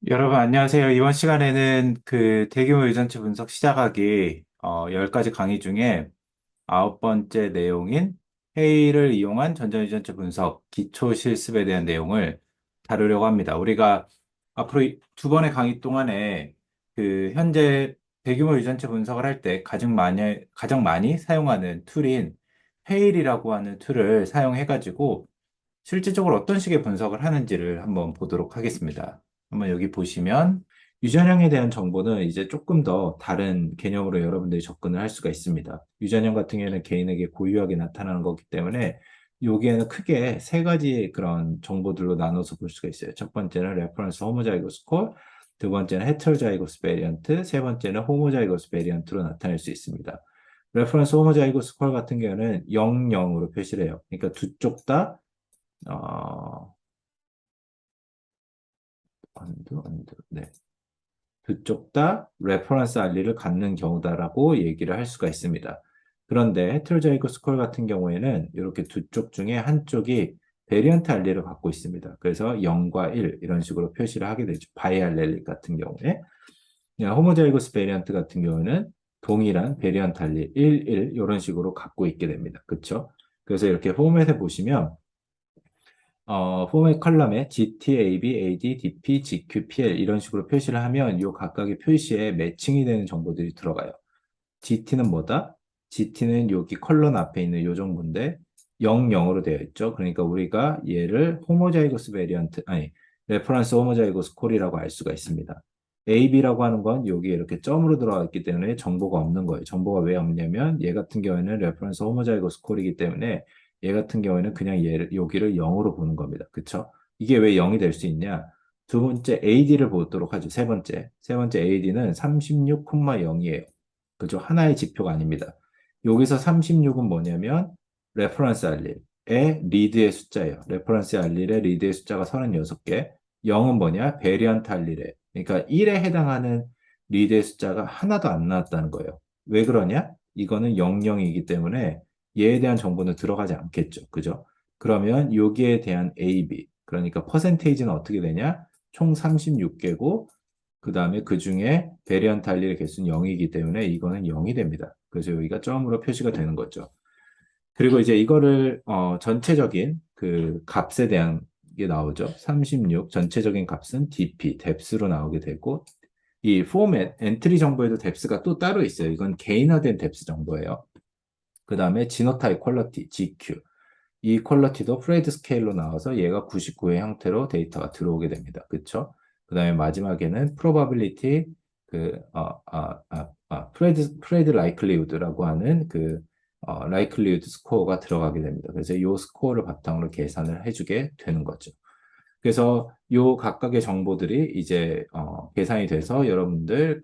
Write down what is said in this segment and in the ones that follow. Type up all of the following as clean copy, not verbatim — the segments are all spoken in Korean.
여러분 안녕하세요. 이번 시간에는 그 대규모 유전체 분석 시작하기 10가지 강의 중에 9번째 내용인 회의를 이용한 전자유전체 분석 기초 실습에 대한 내용을 다루려고 합니다. 우리가 앞으로 두 번의 강의 동안에 그 현재 대규모 유전체 분석을 할 때 가장 많이 사용하는 툴인 회일이라고 하는 툴을 사용해가지고 실질적으로 어떤 식의 분석을 하는지를 한번 보도록 하겠습니다. 한번 여기 보시면 유전형에 대한 정보는 이제 조금 더 다른 개념으로 여러분들이 접근을 할 수가 있습니다. 유전형 같은 경우에는 개인에게 고유하게 나타나는 거기 때문에 여기에는 크게 세 가지 그런 정보들로 나눠서 볼 수가 있어요. 첫 번째는 레퍼런스 호모자이고스 콜, 두 번째는 헤테로자이고스 베리언트, 세 번째는 호모자이고스 베리언트로 나타낼 수 있습니다. 레퍼런스 호모자이고스 콜 같은 경우는 00으로 표시를 해요. 그러니까 두 쪽 다 네. 그쪽 다 레퍼런스 알리를 갖는 경우다라고 얘기를 할 수가 있습니다. 그런데 헤테로자이고스 콜 같은 경우에는 이렇게 두 쪽 중에 한쪽이 베리언트 알리를 갖고 있습니다. 그래서 0과 1 이런 식으로 표시를 하게 되죠. 바이알렐리 같은 경우에. 호모자이고스 베리언트 같은 경우는 동일한 베리언트 알리 1, 1 이런 식으로 갖고 있게 됩니다. 그렇죠? 그래서 이렇게 포맷에 보시면 포맷 컬럼에 GT, AB, AD, DP, GQ, PL 이런 식으로 표시를 하면 이 각각의 표시에 매칭이 되는 정보들이 들어가요. GT는 뭐다? GT는 여기 컬럼 앞에 있는 이 정보인데 0, 0으로 되어 있죠. 그러니까 우리가 얘를 호모자이고스 베리언트, 아니, 레퍼런스 호모자이고스 콜이라고 알 수가 있습니다. AB라고 하는 건 여기에 이렇게 점으로 들어가 있기 때문에 정보가 없는 거예요. 정보가 왜 없냐면 얘 같은 경우에는 레퍼런스 호모자이고스 콜이기 때문에 얘 같은 경우에는 그냥 얘를 여기를 0으로 보는 겁니다. 그쵸? 이게 왜 0이 될 수 있냐? 두 번째 AD를 보도록 하죠. 세 번째 AD는 36,0이에요. 그죠? 하나의 지표가 아닙니다. 여기서 36은 뭐냐면 레퍼런스 알릴의 리드의 숫자예요. 레퍼런스 알릴의 리드의 숫자가 36개. 0은 뭐냐? 베리언트 알릴의. 그러니까 1에 해당하는 리드의 숫자가 하나도 안 나왔다는 거예요. 왜 그러냐? 이거는 00이기 때문에 얘에 대한 정보는 들어가지 않겠죠. 그죠? 그러면 여기에 대한 AB, 그러니까 퍼센테이지는 어떻게 되냐? 총 36개고 그 다음에 그 중에 베리언트 알릴의 개수는 0이기 때문에 이거는 0이 됩니다. 그래서 여기가 점으로 표시가 되는 거죠. 그리고 이제 이거를 전체적인 그 값에 대한 게 나오죠. 36 전체적인 값은 DP, 뎁스로 나오게 되고 이 포맷, 엔트리 정보에도 뎁스가 또 따로 있어요. 이건 개인화된 뎁스 정보예요. 그 다음에 지노타입 퀄러티, GQ. 이 퀄러티도 프레드 스케일로 나와서 얘가 99의 형태로 데이터가 들어오게 됩니다. 그쵸? 그 다음에 마지막에는 probability, 프레드 라이클리우드라고 하는 라이클리우드 스코어가 들어가게 됩니다. 그래서 이 스코어를 바탕으로 계산을 해주게 되는 거죠. 그래서 이 각각의 정보들이 이제 계산이 돼서 여러분들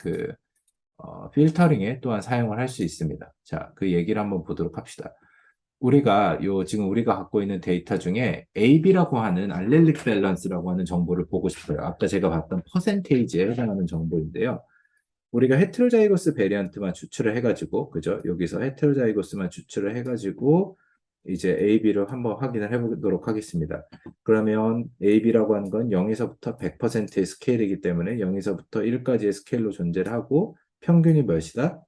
필터링에 또한 사용을 할 수 있습니다. 자, 그 얘기를 한번 보도록 합시다. 지금 우리가 갖고 있는 데이터 중에 AB라고 하는 알렐릭 밸런스라고 하는 정보를 보고 싶어요. 아까 제가 봤던 퍼센테이지에 해당하는 정보인데요. 우리가 헤테로자이고스 베리언트만 추출을 해가지고, 그죠? 여기서 헤테로자이고스만 추출을 해가지고, 이제 AB를 한번 확인을 해보도록 하겠습니다. 그러면 AB라고 하는 건 0에서부터 100%의 스케일이기 때문에 0에서부터 1까지의 스케일로 존재를 하고, 평균이 몇이다?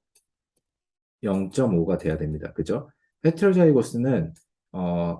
0.5가 돼야 됩니다. 그죠? 헤테로자이고스는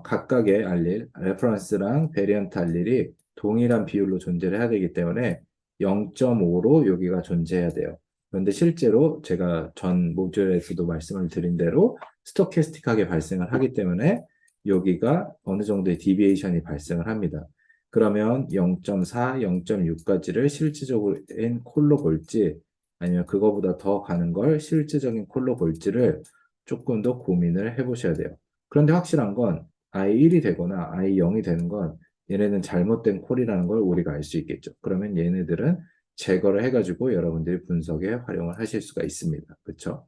각각의 알릴, 레퍼런스랑 베리언트 알릴이 동일한 비율로 존재를 해야 되기 때문에 0.5로 여기가 존재해야 돼요. 그런데 실제로 제가 전 모듈에서도 말씀을 드린 대로 스토캐스틱하게 발생을 하기 때문에 여기가 어느 정도의 디비에이션이 발생을 합니다. 그러면 0.4, 0.6까지를 실질적인 콜로 볼지 아니면 그거보다 더 가는 걸 실질적인 콜로 볼지를 조금 더 고민을 해보셔야 돼요. 그런데 확실한 건 I1이 되거나 I0이 되는 건 얘네는 잘못된 콜이라는 걸 우리가 알 수 있겠죠. 그러면 얘네들은 제거를 해가지고 여러분들이 분석에 활용을 하실 수가 있습니다. 그렇죠?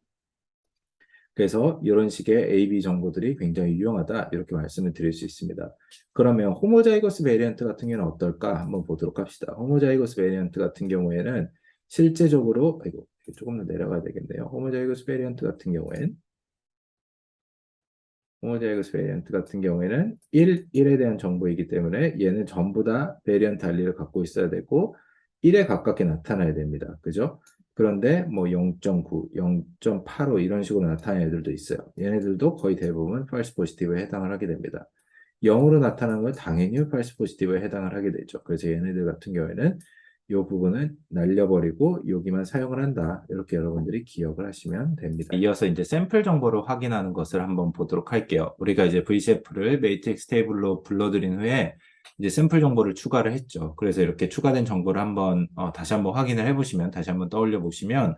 그래서 이런 식의 AB 정보들이 굉장히 유용하다 이렇게 말씀을 드릴 수 있습니다. 그러면 호모자이거스 베리언트 같은 경우는 어떨까 한번 보도록 합시다. 호모자이거스 베리언트 같은 경우에는 실제적으로 아이고 조금 더 내려가야 되겠네요. 호모자이거스 베리언트 같은 경우에는 1, 1에 대한 정보이기 때문에 얘는 전부 다 베리언트 알리를 갖고 있어야 되고 1에 가깝게 나타나야 됩니다. 그죠? 그런데 뭐 0.9, 0.85 이런 식으로 나타나는 애들도 있어요. 얘네들도 거의 대부분 false positive에 해당을 하게 됩니다. 0으로 나타나는 건 당연히 false positive에 해당을 하게 되죠. 그래서 얘네들 같은 경우에는 이 부분은 날려버리고 여기만 사용을 한다. 이렇게 여러분들이 기억을 하시면 됩니다. 이어서 이제 샘플 정보를 확인하는 것을 한번 보도록 할게요. 우리가 이제 VCF를 매트릭스 테이블로 불러들인 후에 이제 샘플 정보를 추가를 했죠. 그래서 이렇게 추가된 정보를 한번 다시 한번 확인을 해보시면, 다시 한번 떠올려 보시면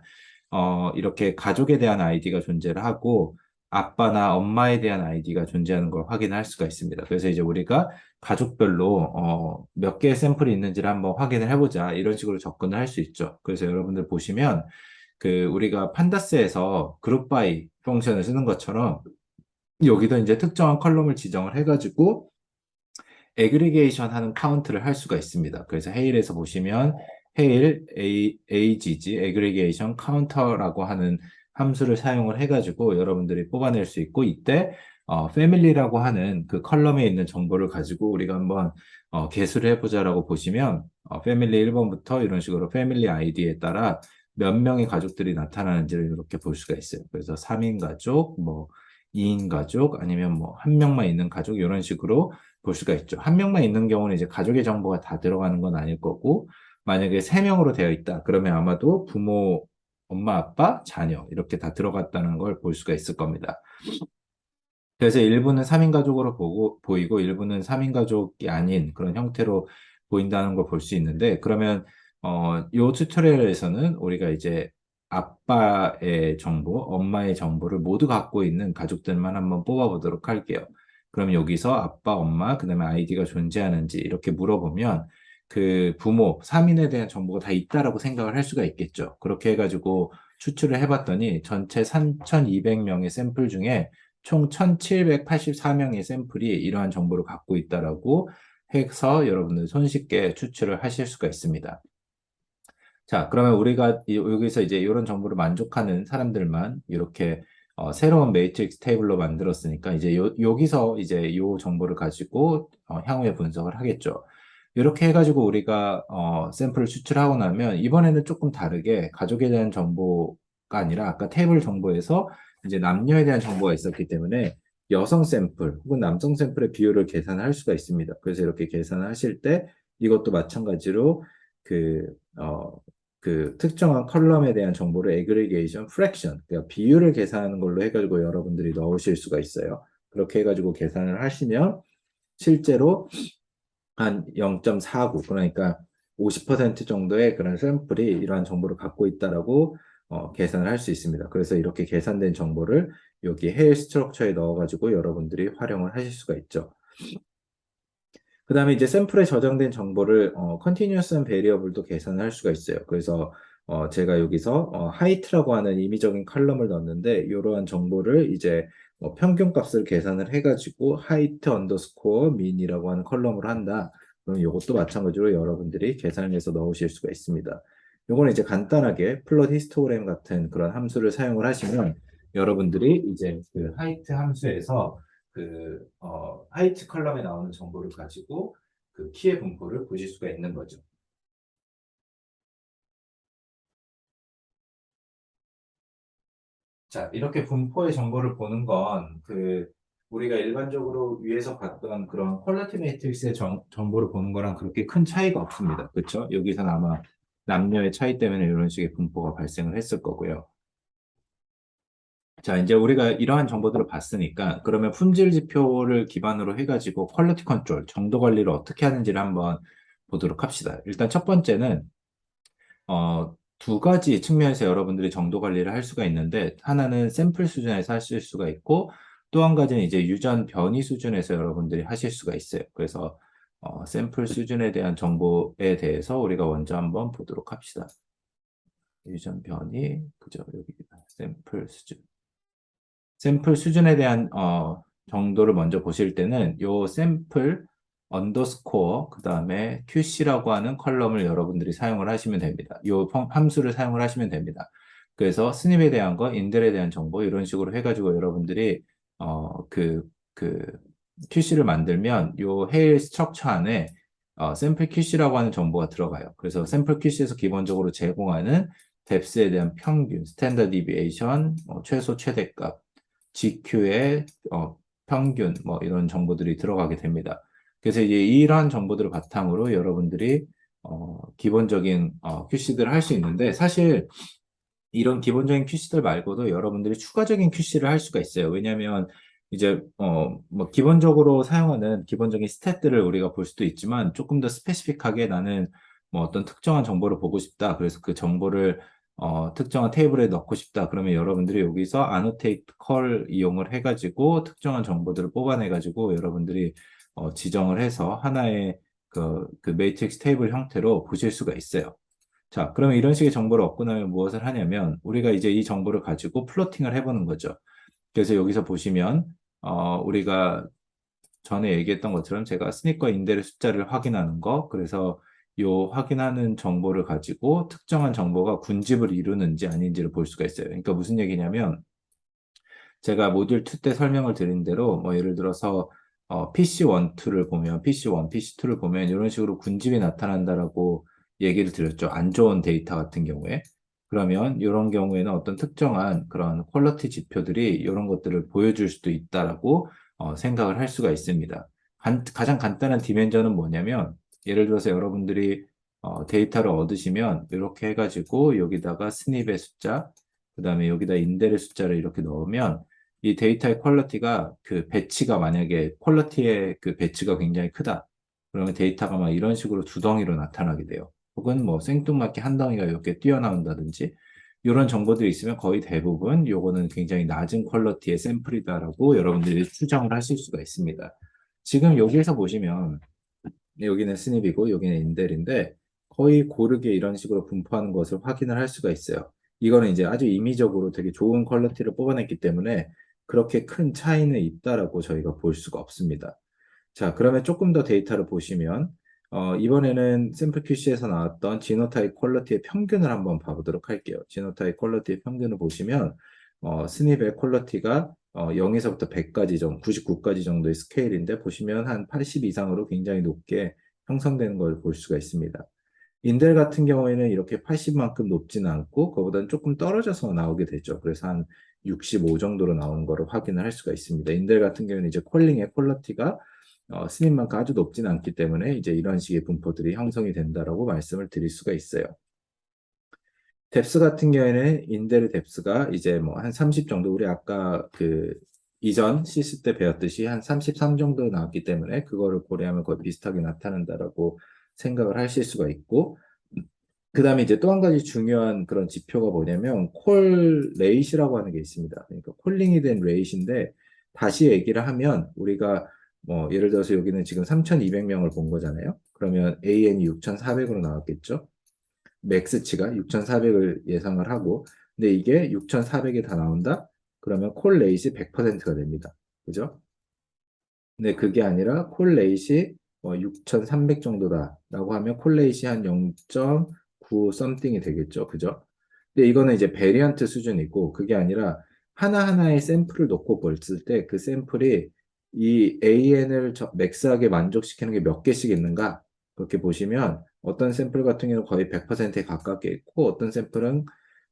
이렇게 가족에 대한 아이디가 존재를 하고 아빠나 엄마에 대한 아이디가 존재하는 걸 확인할 수가 있습니다. 그래서 이제 우리가 가족별로 몇 개의 샘플이 있는지를 한번 확인을 해보자, 이런 식으로 접근을 할 수 있죠. 그래서 여러분들 보시면 그 우리가 판다스에서 그룹 바이 펑션을 쓰는 것처럼 여기도 이제 특정한 컬럼을 지정을 해가지고 애그리게이션 하는 카운트를 할 수가 있습니다. 그래서 헤일에서 보시면 헤일 AGG 애그리게이션 카운터라고 하는 함수를 사용을 해가지고 여러분들이 뽑아낼 수 있고, 이때 패밀리라고 하는 그 컬럼에 있는 정보를 가지고 우리가 한번 개수를 해보자라고 보시면 패밀리 1번부터 이런 식으로 패밀리 아이디에 따라 몇 명의 가족들이 나타나는지를 이렇게 볼 수가 있어요. 그래서 3인 가족, 뭐 2인 가족, 아니면 뭐 한 명만 있는 가족, 이런 식으로 볼 수가 있죠. 한 명만 있는 경우는 이제 가족의 정보가 다 들어가는 건 아닐 거고, 만약에 세 명으로 되어 있다. 그러면 아마도 부모, 엄마, 아빠, 자녀 이렇게 다 들어갔다는 걸 볼 수가 있을 겁니다. 그래서 일부는 3인 가족으로 보이고 일부는 3인 가족이 아닌 그런 형태로 보인다는 걸 볼 수 있는데, 그러면 요 튜토리얼에서는 우리가 이제 아빠의 정보, 엄마의 정보를 모두 갖고 있는 가족들만 한번 뽑아보도록 할게요. 그럼 여기서 아빠, 엄마, 그다음에 아이디가 존재하는지 이렇게 물어보면 그 부모, 3인에 대한 정보가 다 있다라고 생각을 할 수가 있겠죠. 그렇게 해가지고 추출을 해봤더니 전체 3,200명의 샘플 중에 총 1,784명의 샘플이 이러한 정보를 갖고 있다라고 해서 여러분들 손쉽게 추출을 하실 수가 있습니다. 자, 그러면 우리가 여기서 이제 이런 정보를 만족하는 사람들만 이렇게 새로운 매트릭스 테이블로 만들었으니까 이제 여기서 이제 이 정보를 가지고 향후에 분석을 하겠죠. 이렇게 해가지고 우리가 샘플을 추출하고 나면 이번에는 조금 다르게 가족에 대한 정보가 아니라 아까 테이블 정보에서 이제 남녀에 대한 정보가 있었기 때문에 여성 샘플 혹은 남성 샘플의 비율을 계산할 수가 있습니다. 그래서 이렇게 계산을 하실 때 이것도 마찬가지로 그, 그 특정한 컬럼에 대한 정보를 aggregation fraction, 그러니까 비율을 계산하는 걸로 해가지고 여러분들이 넣으실 수가 있어요. 그렇게 해가지고 계산을 하시면 실제로 한 0.49, 그러니까 50% 정도의 그런 샘플이 이러한 정보를 갖고 있다라고 계산을 할 수 있습니다. 그래서 이렇게 계산된 정보를 여기 헤일 스트럭처에 넣어가지고 여러분들이 활용을 하실 수가 있죠. 그 다음에 이제 샘플에 저장된 정보를 컨티뉴어스한 베리어블도 계산을 할 수가 있어요. 그래서 제가 여기서 하이트라고 하는 임의적인 컬럼을 넣었는데 이러한 정보를 이제 평균 값을 계산을 해가지고 하이트 언더스코어 민이라고 하는 컬럼을 한다. 그럼 이것도 마찬가지로 여러분들이 계산해서 넣으실 수가 있습니다. 요거는 이제 간단하게 플롯 히스토그램 같은 그런 함수를 사용을 하시면 여러분들이 이제 그 하이트 함수에서 그 하이트 컬럼에 나오는 정보를 가지고 그 키의 분포를 보실 수가 있는 거죠. 자, 이렇게 분포의 정보를 보는 건 그 우리가 일반적으로 위에서 봤던 그런 퀄리티 매트릭스의 정보를 보는 거랑 그렇게 큰 차이가 없습니다. 그렇죠? 여기서는 아마 남녀의 차이 때문에 이런 식의 분포가 발생을 했을 거고요. 자, 이제 우리가 이러한 정보들을 봤으니까 그러면 품질 지표를 기반으로 해가지고 퀄리티 컨트롤, 정도 관리를 어떻게 하는지를 한번 보도록 합시다. 일단 첫 번째는 두 가지 측면에서 여러분들이 정도 관리를 할 수가 있는데, 하나는 샘플 수준에서 하실 수가 있고 또 한 가지는 이제 유전 변이 수준에서 여러분들이 하실 수가 있어요. 그래서 샘플 수준에 대한 정보에 대해서 우리가 먼저 한번 보도록 합시다. 유전 변이, 그죠? 여기 샘플 수준. 샘플 수준에 대한 정도를 먼저 보실 때는 요 샘플 언더스코어 그 다음에 QC라고 하는 컬럼을 여러분들이 사용을 하시면 됩니다. 요 함수를 사용을 하시면 됩니다. 그래서 스닙에 대한 거, 인들에 대한 정보 이런 식으로 해가지고 여러분들이 어, 그, 그 QC를 만들면 요 헤일 스트럭처 안에 샘플 QC라고 하는 정보가 들어가요. 그래서 샘플 QC에서 기본적으로 제공하는 뎁스에 대한 평균, 스탠더드 디비에이션, 최소 최대값, GQ의 평균, 뭐 이런 정보들이 들어가게 됩니다. 그래서 이제 이러한 정보들을 바탕으로 여러분들이 기본적인 QC들을 할 수 있는데 사실 이런 기본적인 QC들 말고도 여러분들이 추가적인 QC를 할 수가 있어요. 왜냐하면 이제 뭐 기본적으로 사용하는 기본적인 스탯들을 우리가 볼 수도 있지만 조금 더 스페시픽하게 나는 뭐 어떤 특정한 정보를 보고 싶다. 그래서 그 정보를 특정한 테이블에 넣고 싶다. 그러면 여러분들이 여기서 annotate call 이용을 해가지고 특정한 정보들을 뽑아내가지고 여러분들이 지정을 해서 하나의 그 매트릭스 테이블 형태로 보실 수가 있어요. 자, 그러면 이런 식의 정보를 얻고 나면 무엇을 하냐면 우리가 이제 이 정보를 가지고 플로팅을 해보는 거죠. 그래서 여기서 보시면 우리가 전에 얘기했던 것처럼 제가 스니커 인델의 숫자를 확인하는 거, 그래서 요 확인하는 정보를 가지고 특정한 정보가 군집을 이루는지 아닌지를 볼 수가 있어요. 그러니까 무슨 얘기냐면 제가 모듈 2 때 설명을 드린 대로 뭐 예를 들어서 PC1, 2를 보면 PC1, PC2를 보면 이런 식으로 군집이 나타난다라고 얘기를 드렸죠. 안 좋은 데이터 같은 경우에. 그러면 이런 경우에는 어떤 특정한 그런 퀄리티 지표들이 이런 것들을 보여줄 수도 있다라고 생각을 할 수가 있습니다. 가장 간단한 디멘전은 뭐냐면 예를 들어서 여러분들이 데이터를 얻으시면 이렇게 해가지고 여기다가 스닙의 숫자, 그 다음에 여기다 인델의 숫자를 이렇게 넣으면 이 데이터의 퀄리티가 그 배치가 만약에 퀄리티의 그 배치가 굉장히 크다. 그러면 데이터가 막 이런 식으로 두 덩이로 나타나게 돼요. 혹은 뭐 생뚱맞게 한 덩이가 이렇게 뛰어나온다든지 이런 정보들이 있으면 거의 대부분 요거는 굉장히 낮은 퀄리티의 샘플이다라고 여러분들이 추정을 하실 수가 있습니다. 지금 여기에서 보시면 여기는 스닙이고 여기는 인델인데 거의 고르게 이런 식으로 분포하는 것을 확인을 할 수가 있어요. 이거는 이제 아주 임의적으로 되게 좋은 퀄리티를 뽑아냈기 때문에 그렇게 큰 차이는 있다라고 저희가 볼 수가 없습니다. 자, 그러면 조금 더 데이터를 보시면 이번에는 샘플 QC에서 나왔던 지노타입 퀄리티의 평균을 한번 봐보도록 할게요. 지노타입 퀄리티의 평균을 보시면 스닙의 퀄리티가 0에서부터 100까지 정도, 99까지 정도의 스케일인데 보시면 한 80 이상으로 굉장히 높게 형성되는 걸 볼 수가 있습니다. 인텔 같은 경우에는 이렇게 80만큼 높지는 않고 그거보다는 조금 떨어져서 나오게 되죠. 그래서 한 65 정도로 나오는 거를 확인을 할 수가 있습니다. 인텔 같은 경우는 이제 콜링의 퀄리티가 스님만큼 아주 높지는 않기 때문에 이제 이런 식의 분포들이 형성이 된다라고 말씀을 드릴 수가 있어요. 뎁스 같은 경우에는 인텔의 뎁스가 이제 뭐 한 30 정도 우리 아까 그 이전 시스 때 배웠듯이 한 33 정도 나왔기 때문에 그거를 고려하면 거의 비슷하게 나타난다라고 생각을 하실 수가 있고 그 다음에 이제 또 한 가지 중요한 그런 지표가 뭐냐면 콜 레이시라고 하는 게 있습니다. 그러니까 콜링이 된 레이시인데 다시 얘기를 하면 우리가 뭐 예를 들어서 여기는 지금 3,200명을 본 거잖아요. 그러면 AN이 6,400으로 나왔겠죠. 맥스치가 6,400을 예상을 하고 근데 이게 6,400이 다 나온다? 그러면 콜 레이시 100%가 됩니다. 그죠? 근데 그게 아니라 콜 레이시 6,300 정도다라고 하면 콜 레이시 한 0.9 썸띵이 되겠죠. 그죠? 근데 이거는 이제 베리언트 수준이고 그게 아니라 하나하나의 샘플을 놓고 봤을 때 그 샘플이 이 AN을 맥스하게 만족시키는 게 몇 개씩 있는가? 그렇게 보시면 어떤 샘플 같은 경우는 거의 100%에 가깝게 있고 어떤 샘플은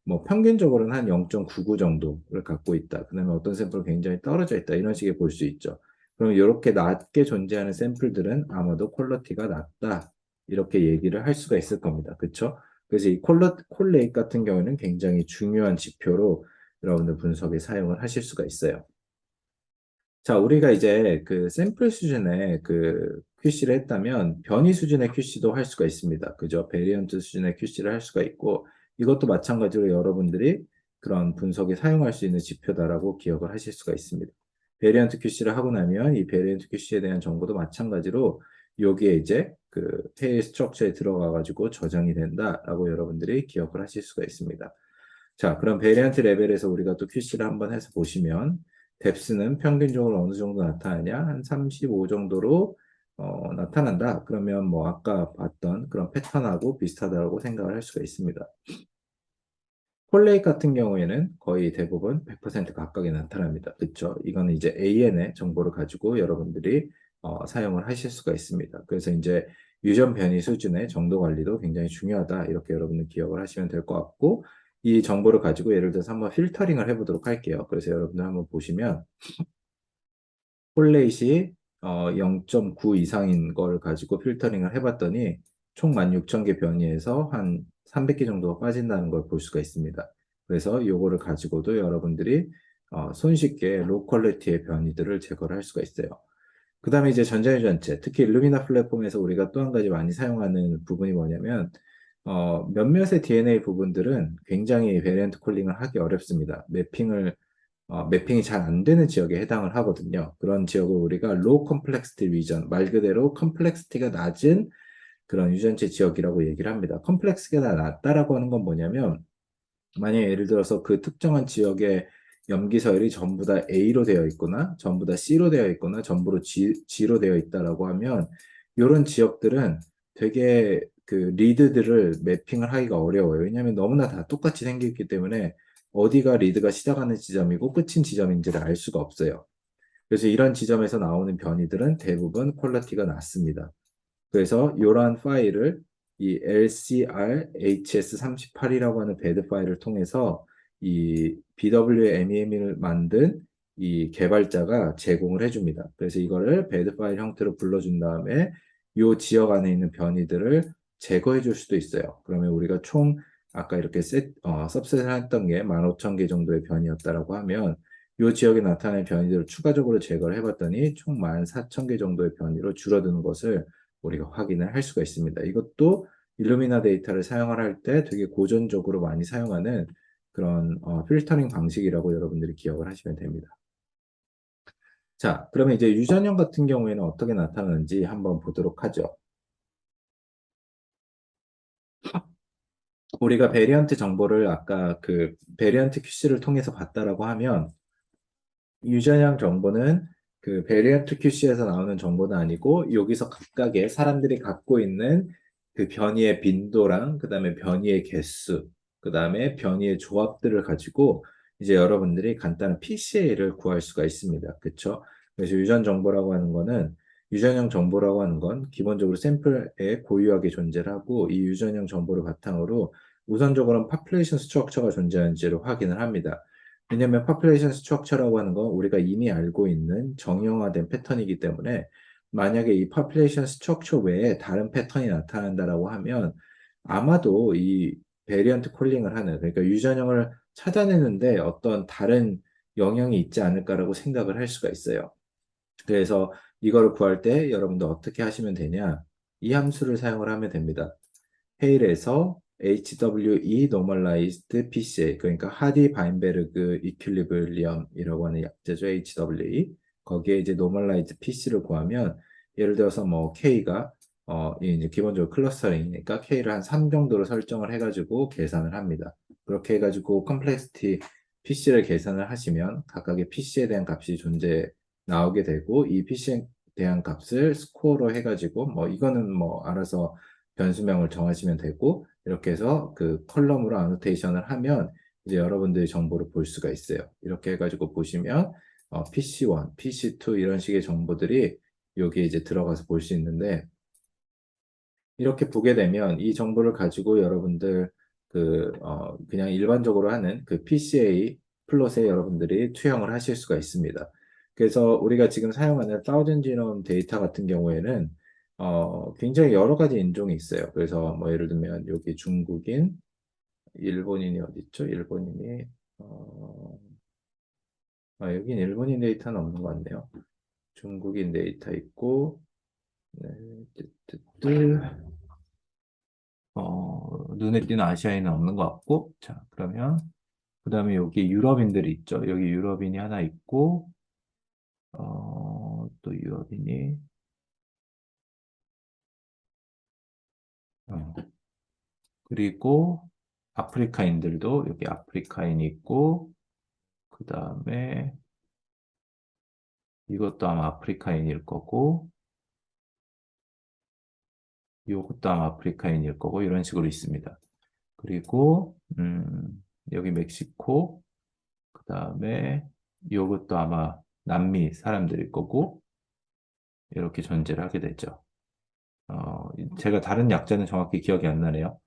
뭐 평균적으로는 한 0.99 정도를 갖고 있다. 그다음에 어떤 샘플은 굉장히 떨어져 있다. 이런 식의 볼 수 있죠. 그럼 이렇게 낮게 존재하는 샘플들은 아마도 퀄리티가 낮다. 이렇게 얘기를 할 수가 있을 겁니다. 그렇죠? 그래서 이 콜레이트 같은 경우는 굉장히 중요한 지표로 여러분들 분석에 사용을 하실 수가 있어요. 자, 우리가 이제 그 샘플 수준의 그 QC를 했다면 변이 수준의 QC도 할 수가 있습니다. 그죠? 베리언트 수준의 QC를 할 수가 있고 이것도 마찬가지로 여러분들이 그런 분석에 사용할 수 있는 지표다라고 기억을 하실 수가 있습니다. 베리언트 QC를 하고 나면 이 베리언트 QC에 대한 정보도 마찬가지로 여기에 이제 그 페일 스트럭처에 들어가 가지고 저장이 된다라고 여러분들이 기억을 하실 수가 있습니다. 자, 그럼 베리언트 레벨에서 우리가 또 QC를 한번 해서 보시면 뎁스는 평균적으로 어느 정도 나타나냐? 한 35 정도로 나타난다. 그러면 뭐 아까 봤던 그런 패턴하고 비슷하다고 생각을 할 수가 있습니다. 콜레이 같은 경우에는 거의 대부분 100% 각각이 나타납니다. 그렇죠? 이거는 이제 AN의 정보를 가지고 여러분들이 사용을 하실 수가 있습니다. 그래서 이제 유전 변이 수준의 정도 관리도 굉장히 중요하다. 이렇게 여러분들 기억을 하시면 될 것 같고, 이 정보를 가지고 예를 들어서 한번 필터링을 해보도록 할게요. 그래서 여러분들 한번 보시면 폴레이시 0.9 이상인 걸 가지고 필터링을 해봤더니 총 16,000개 변이에서 한 300개 정도가 빠진다는 걸 볼 수가 있습니다. 그래서 요거를 가지고도 여러분들이 손쉽게 로 퀄리티의 변이들을 제거를 할 수가 있어요. 그 다음에 이제 전자유전체, 특히 일루미나 플랫폼에서 우리가 또 한 가지 많이 사용하는 부분이 뭐냐면, 몇몇의 DNA 부분들은 굉장히 베리언트 콜링을 하기 어렵습니다. 매핑이 잘 안 되는 지역에 해당을 하거든요. 그런 지역을 우리가 low complexity region, 말 그대로 컴플렉시티가 낮은 그런 유전체 지역이라고 얘기를 합니다. 컴플렉시티가 낮다라고 하는 건 뭐냐면, 만약에 예를 들어서 그 특정한 지역의 염기 서열이 전부 다 A로 되어 있거나 전부 다 C로 되어 있거나 전부로 G로 되어 있다라고 하면 이런 지역들은 되게 그 리드들을 매핑을 하기가 어려워요. 왜냐하면 너무나 다 똑같이 생겼기 때문에 어디가 리드가 시작하는 지점이고 끝인 지점인지를 알 수가 없어요. 그래서 이런 지점에서 나오는 변이들은 대부분 퀄리티가 낮습니다. 그래서 이러한 파일을 이 LCR-HS38이라고 하는 배드 파일을 통해서 이 BWMEM을 만든 이 개발자가 제공을 해줍니다. 그래서 이거를 배드 파일 형태로 불러준 다음에 이 지역 안에 있는 변이들을 제거해 줄 수도 있어요. 그러면 우리가 총 아까 이렇게 सब셋을 했던 게 15,000개 정도의 변이였다라고 하면 이 지역에 나타나는 변이들을 추가적으로 제거를 해봤더니 총 14,000개 정도의 변이로 줄어드는 것을 우리가 확인을 할 수가 있습니다. 이것도 일루미나 데이터를 사용을 할 때 되게 고전적으로 많이 사용하는 그런 필터링 방식이라고 여러분들이 기억을 하시면 됩니다. 자, 그러면 이제 유전형 같은 경우에는 어떻게 나타나는지 한번 보도록 하죠. 우리가 베리언트 정보를 아까 그 베리언트 QC를 통해서 봤다라고 하면 유전형 정보는 그 베리언트 QC에서 나오는 정보는 아니고 여기서 각각의 사람들이 갖고 있는 그 변이의 빈도랑 그다음에 변이의 개수, 그다음에 변이의 조합들을 가지고 이제 여러분들이 간단한 PCA를 구할 수가 있습니다. 그렇죠? 그래서 유전 정보라고 하는 거는 유전형 정보라고 하는 건 기본적으로 샘플에 고유하게 존재를 하고 이 유전형 정보를 바탕으로 우선적으로는 파퓰레이션 스트럭처가 존재하는지를 확인을 합니다. 왜냐하면 population structure라고 하는 건 우리가 이미 알고 있는 정형화된 패턴이기 때문에 만약에 이 population structure 외에 다른 패턴이 나타난다라고 하면 아마도 이 베리언트 콜링을 하는 그러니까 유전형을 찾아내는데 어떤 다른 영향이 있지 않을까라고 생각을 할 수가 있어요. 그래서 이거를 구할 때 여러분도 어떻게 하시면 되냐? 이 함수를 사용을 하면 됩니다. 헤일에서 HWE Normalized PCA 그러니까 하디 바인베르그 이퀄리브리엄이라고 하는 약자죠. HWE 거기에 이제 Normalized PC를 구하면 예를 들어서 뭐 K가 이제 기본적으로 클러스터링이니까 K를 한 3 정도로 설정을 해가지고 계산을 합니다. 그렇게 해가지고 컴플렉시티 PC를 계산을 하시면 각각의 PC에 대한 값이 나오게 되고 이 PC에 대한 값을 스코어로 해가지고 뭐 이거는 뭐 알아서 변수명을 정하시면 되고 이렇게 해서 그 컬럼으로 아노테이션을 하면 이제 여러분들이 정보를 볼 수가 있어요. 이렇게 해가지고 보시면 PC1, PC2 이런 식의 정보들이 여기에 이제 들어가서 볼 수 있는데 이렇게 보게 되면 이 정보를 가지고 여러분들 그냥 일반적으로 하는 그 PCA 플롯에 여러분들이 투영을 하실 수가 있습니다. 그래서 우리가 지금 사용하는 Thousand Genome 데이터 같은 경우에는 굉장히 여러 가지 인종이 있어요. 그래서 뭐 예를 들면 여기 중국인, 일본인이 어디 있죠? 일본인이 여긴 일본인 데이터는 없는 것 같네요. 중국인 데이터 있고 네, 뜨뜨뜨. 눈에 띄는 아시아인은 없는 것 같고, 자, 그러면, 그 다음에 여기 유럽인들이 있죠. 여기 유럽인이 하나 있고, 또 유럽인이, 어, 그리고 아프리카인들도 여기 아프리카인이 있고, 그 다음에 이것도 아마 아프리카인일 거고, 이것도 아마 아프리카인일 거고, 이런 식으로 있습니다. 그리고, 여기 멕시코, 그 다음에 이것도 아마 남미 사람들일 거고, 이렇게 존재를 하게 되죠. 제가 다른 약자는 정확히 기억이 안 나네요.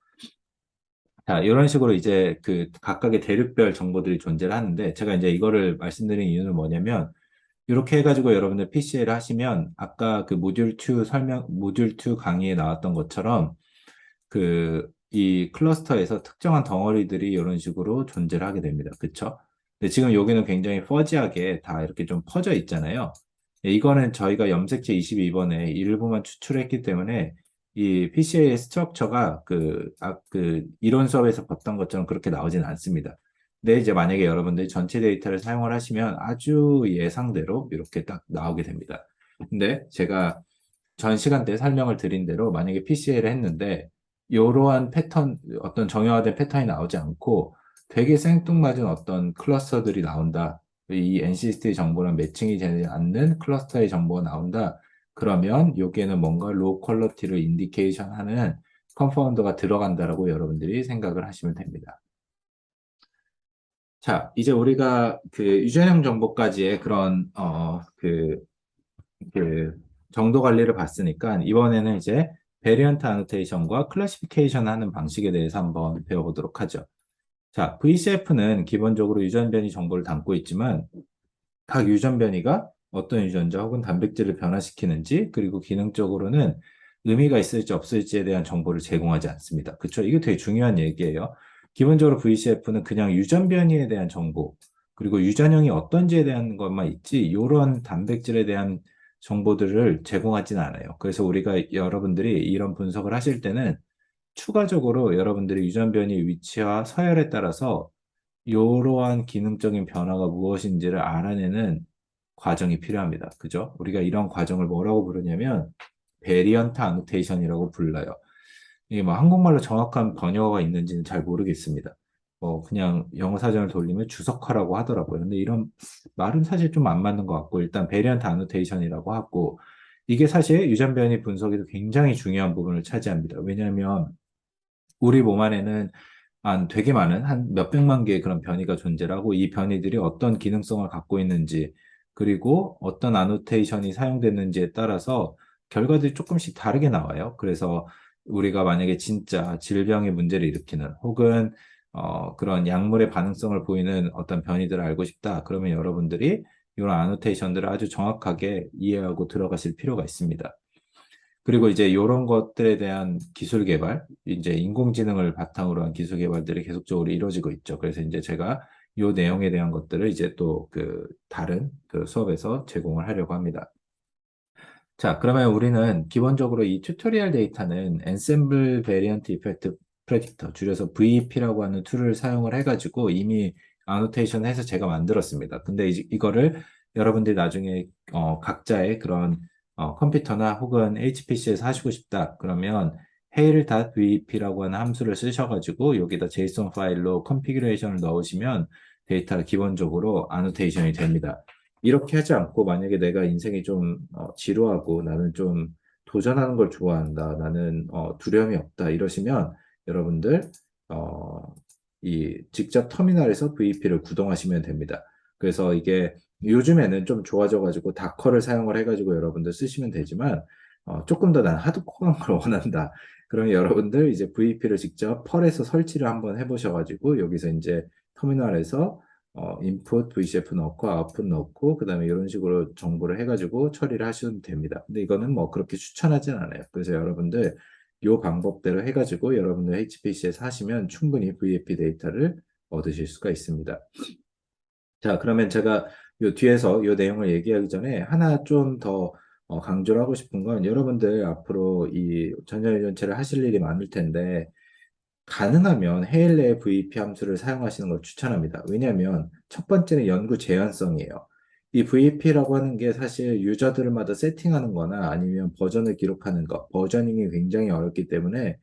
자, 이런 식으로 이제 그 각각의 대륙별 정보들이 존재를 하는데, 제가 이제 이거를 말씀드린 이유는 뭐냐면, 이렇게 해가지고 여러분들 PCL 하시면, 아까 그 모듈 2 강의에 나왔던 것처럼, 이 클러스터에서 특정한 덩어리들이 이런 식으로 존재를 하게 됩니다. 그쵸? 근데 지금 여기는 굉장히 퍼지하게 다 이렇게 좀 퍼져 있잖아요. 이거는 저희가 염색체 22번에 일부만 추출했기 때문에 이 PCA의 스트럭처가 그 이론 수업에서 봤던 것처럼 그렇게 나오진 않습니다. 근데 이제 만약에 여러분들이 전체 데이터를 사용을 하시면 아주 예상대로 이렇게 딱 나오게 됩니다. 근데 제가 전 시간대 설명을 드린 대로 만약에 PCA를 했는데 이러한 패턴, 어떤 정형화된 패턴이 나오지 않고 되게 생뚱맞은 어떤 클러스터들이 나온다. 이 NCST 정보랑 매칭이 되지 않는 클러스터의 정보가 나온다. 그러면 여기에는 뭔가 로우 퀄러티를 인디케이션 하는 컨파운더가 들어간다라고 여러분들이 생각을 하시면 됩니다. 자, 이제 우리가 그 유전형 정보까지의 그런, 그 정도 관리를 봤으니까 이번에는 이제 베리언트 아노테이션과 클래시피케이션 하는 방식에 대해서 한번 배워보도록 하죠. 자, VCF는 기본적으로 유전 변이 정보를 담고 있지만 각 유전 변이가 어떤 유전자 혹은 단백질을 변화시키는지 그리고 기능적으로는 의미가 있을지 없을지에 대한 정보를 제공하지 않습니다. 그렇죠? 이게 되게 중요한 얘기예요. 기본적으로 VCF는 그냥 유전 변이에 대한 정보 그리고 유전형이 어떤지에 대한 것만 있지 이런 단백질에 대한 정보들을 제공하지는 않아요. 그래서 우리가 여러분들이 이런 분석을 하실 때는 추가적으로 여러분들이 유전 변이 위치와 서열에 따라서 이러한 기능적인 변화가 무엇인지를 알아내는 과정이 필요합니다. 그죠? 우리가 이런 과정을 뭐라고 부르냐면 베리언트 아노테이션이라고 불러요. 이게 뭐 한국말로 정확한 번역어가 있는지는 잘 모르겠습니다. 그냥 영어 사전을 돌리면 주석화라고 하더라고요. 근데 이런 말은 사실 좀 안 맞는 것 같고 일단 베리언트 아노테이션이라고 하고 이게 사실 유전 변이 분석에도 굉장히 중요한 부분을 차지합니다. 왜냐하면 우리 몸 안에는 되게 많은 한 몇백만 개의 그런 변이가 존재를 하고 이 변이들이 어떤 기능성을 갖고 있는지 그리고 어떤 아노테이션이 사용됐는지에 따라서 결과들이 조금씩 다르게 나와요. 그래서 우리가 만약에 진짜 질병의 문제를 일으키는 혹은 그런 약물의 반응성을 보이는 어떤 변이들을 알고 싶다. 그러면 여러분들이 이런 아노테이션들을 아주 정확하게 이해하고 들어가실 필요가 있습니다. 그리고 이제 이런 것들에 대한 기술 개발, 이제 인공지능을 바탕으로 한 기술 개발들이 계속적으로 이루어지고 있죠. 그래서 이제 제가 이 내용에 대한 것들을 이제 또 그 다른 그 수업에서 제공을 하려고 합니다. 자, 그러면 우리는 기본적으로 이 튜토리얼 데이터는 Ensemble Variant Effect Predictor, 줄여서 VEP라고 하는 툴을 사용을 해가지고 이미 아노테이션 해서 제가 만들었습니다. 근데 이거를 여러분들이 나중에 각자의 그런 컴퓨터나 혹은 HPC에서 하시고 싶다. 그러면 hail.vep라고 하는 함수를 쓰셔가지고 여기다 JSON 파일로 컨피그레이션을 넣으시면 데이터가 기본적으로 아노테이션이 됩니다. 이렇게 하지 않고 만약에 내가 인생이 좀 지루하고 나는 좀 도전하는 걸 좋아한다. 나는 두려움이 없다. 이러시면 여러분들 어, 이 직접 터미널에서 VP를 구동하시면 됩니다. 그래서 이게 요즘에는 좀 좋아져가지고 다커를 사용을 해가지고 여러분들 쓰시면 되지만 조금 더 난 하드코어한 걸 원한다. 그러면 여러분들 이제 VP를 직접 펄에서 설치를 한번 해보셔가지고 여기서 이제 터미널에서 인풋 VCF 넣고 아웃풋 넣고 그다음에 이런 식으로 정보를 해가지고 처리를 하시면 됩니다. 근데 이거는 뭐 그렇게 추천하진 않아요. 그래서 여러분들 요 방법대로 해가지고 여러분들 HPC에서 하시면 충분히 VFP 데이터를 얻으실 수가 있습니다. 자, 그러면 제가 요 뒤에서 요 내용을 얘기하기 전에 하나 좀 더 강조를 하고 싶은 건 여러분들 앞으로 이 전자유전체를 하실 일이 많을 텐데 가능하면 해일 내 VP 함수를 사용하시는 걸 추천합니다. 왜냐하면 첫 번째는 연구 제한성이에요. 이 VP라고 하는 게 사실 유저들마다 세팅하는 거나 아니면 버전을 기록하는 거, 버저닝이 굉장히 어렵기 때문에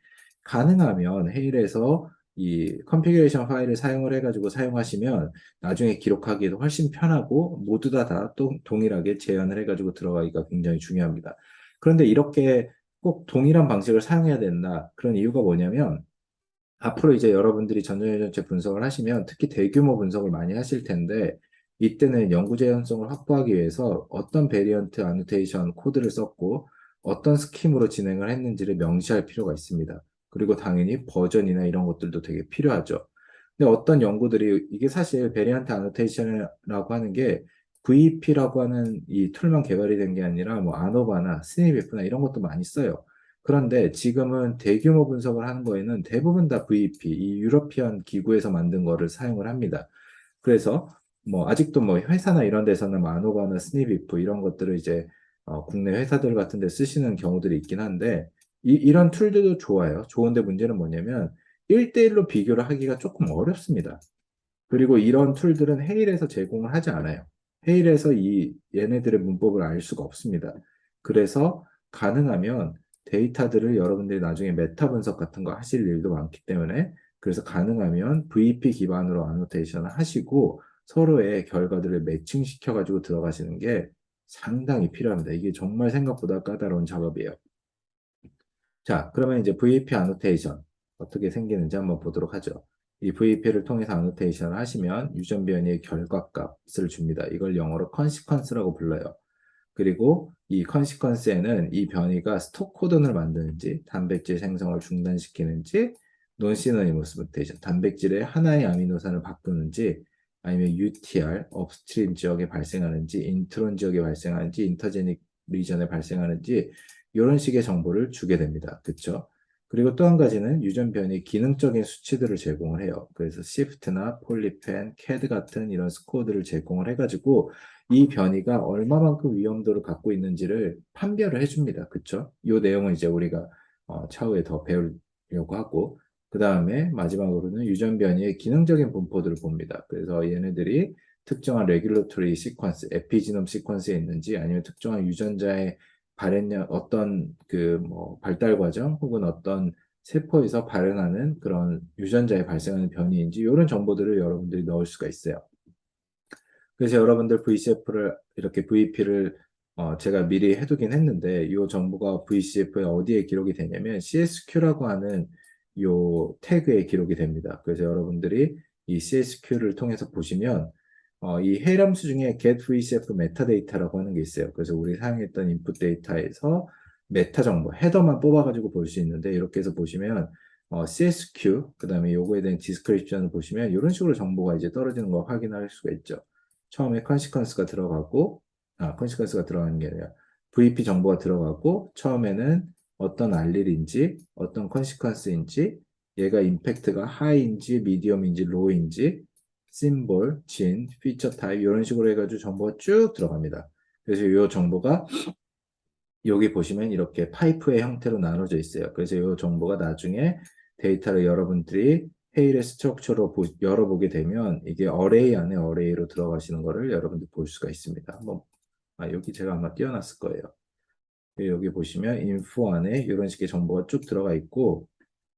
가능하면 해일에서 이 컨피그레이션 파일을 사용을 해가지고 사용하시면 나중에 기록하기에도 훨씬 편하고 모두 다 동일하게 재현을 해가지고 들어가기가 굉장히 중요합니다. 그런데 이렇게 꼭 동일한 방식을 사용해야 된다. 그런 이유가 뭐냐면 앞으로 이제 여러분들이 전자유전체 분석을 하시면 특히 대규모 분석을 많이 하실 텐데 이때는 연구 재현성을 확보하기 위해서 어떤 베리언트 아노테이션 코드를 썼고 어떤 스킴으로 진행을 했는지를 명시할 필요가 있습니다. 그리고 당연히 버전이나 이런 것들도 되게 필요하죠. 근데 어떤 연구들이 이게 사실 베리안트 아노테이션이라고 하는 게 VP라고 하는 이 툴만 개발이 된 게 아니라 뭐 아노바나 스니비프나 이런 것도 많이 써요. 그런데 지금은 대규모 분석을 하는 거에는 대부분 다 VP, 이 유러피안 기구에서 만든 거를 사용을 합니다. 그래서 뭐 아직도 뭐 회사나 이런 데서는 마노바나 스니비프 이런 것들을 이제 국내 회사들 같은 데 쓰시는 경우들이 있긴 한데 이런 툴들도 좋아요. 좋은데 문제는 뭐냐면 1대1로 비교를 하기가 조금 어렵습니다. 그리고 이런 툴들은 헤일에서 제공을 하지 않아요. 헤일에서 이 얘네들의 문법을 알 수가 없습니다. 그래서 가능하면 데이터들을 여러분들이 나중에 메타 분석 같은 거 하실 일도 많기 때문에 그래서 가능하면 VP 기반으로 아노테이션을 하시고 서로의 결과들을 매칭시켜 가지고 들어가시는 게 상당히 필요합니다. 이게 정말 생각보다 까다로운 작업이에요. 자, 그러면 이제 VP 아노테이션 어떻게 생기는지 한번 보도록 하죠. 이 VP를 통해서 아노테이션을 하시면 유전변이의 결과값을 줍니다. 이걸 영어로 컨시퀀스라고 불러요. 그리고 이 컨시퀀스에는 이 변이가 스톱 코돈을 만드는지, 단백질 생성을 중단시키는지, 논시너니머스 무테이션, 단백질의 하나의 아미노산을 바꾸는지, 아니면 UTR, 업스트림 지역에 발생하는지, 인트론 지역에 발생하는지, 인터제닉 리전에 발생하는지, 이런 식의 정보를 주게 됩니다. 그렇죠? 그리고 또 한 가지는 유전 변이 기능적인 수치들을 제공을 해요. 그래서 시프트나 폴리펜, 캐드 같은 이런 스코어들을 제공을 해가지고 이 변이가 얼마만큼 위험도를 갖고 있는지를 판별을 해줍니다. 그쵸? 이 내용은 이제 우리가 차후에 더 배우려고 하고, 그 다음에 마지막으로는 유전 변이의 기능적인 분포들을 봅니다. 그래서 얘네들이 특정한 레귤러토리 시퀀스, 에피지놈 시퀀스에 있는지 아니면 특정한 유전자의 발현량, 어떤 그 뭐 발달 과정 혹은 어떤 세포에서 발현하는 그런 유전자에 발생하는 변이인지 이런 정보들을 여러분들이 넣을 수가 있어요. 그래서 여러분들 VCF를 이렇게 VP를 제가 미리 해두긴 했는데 이 정보가 VCF에 어디에 기록이 되냐면 CSQ라고 하는 이 태그에 기록이 됩니다. 그래서 여러분들이 이 CSQ를 통해서 보시면 이 해람수 중에 get VCF 메타데이터라고 하는 게 있어요. 그래서 우리 사용했던 인풋 데이터에서 메타 정보, 헤더만 뽑아가지고 볼 수 있는데 이렇게 해서 보시면 CSQ, 그 다음에 요거에 대한 디스크립션을 보시면 이런 식으로 정보가 이제 떨어지는 거 확인할 수가 있죠. 처음에 컨시퀀스가 들어가고, 컨시퀀스가 들어가는 게 아니라 VP 정보가 들어가고, 처음에는 어떤 알릴인지, 어떤 컨시퀀스인지, 얘가 임팩트가 하이인지, 미디엄인지, 로우인지, 심볼, 진, 피처 타입, 이런 식으로 해가지고 정보가 쭉 들어갑니다. 그래서 이 정보가 여기 보시면 이렇게 파이프의 형태로 나눠져 있어요. 그래서 이 정보가 나중에 데이터를 여러분들이 헤일의 스트럭처로 열어보게 되면 이게 어레이 안에 어레이로 들어가시는 거를 여러분들 볼 수가 있습니다. 한번 여기 제가 아마 띄워놨을 거예요. 여기 보시면 인포 안에 이런 식의 정보가 쭉 들어가 있고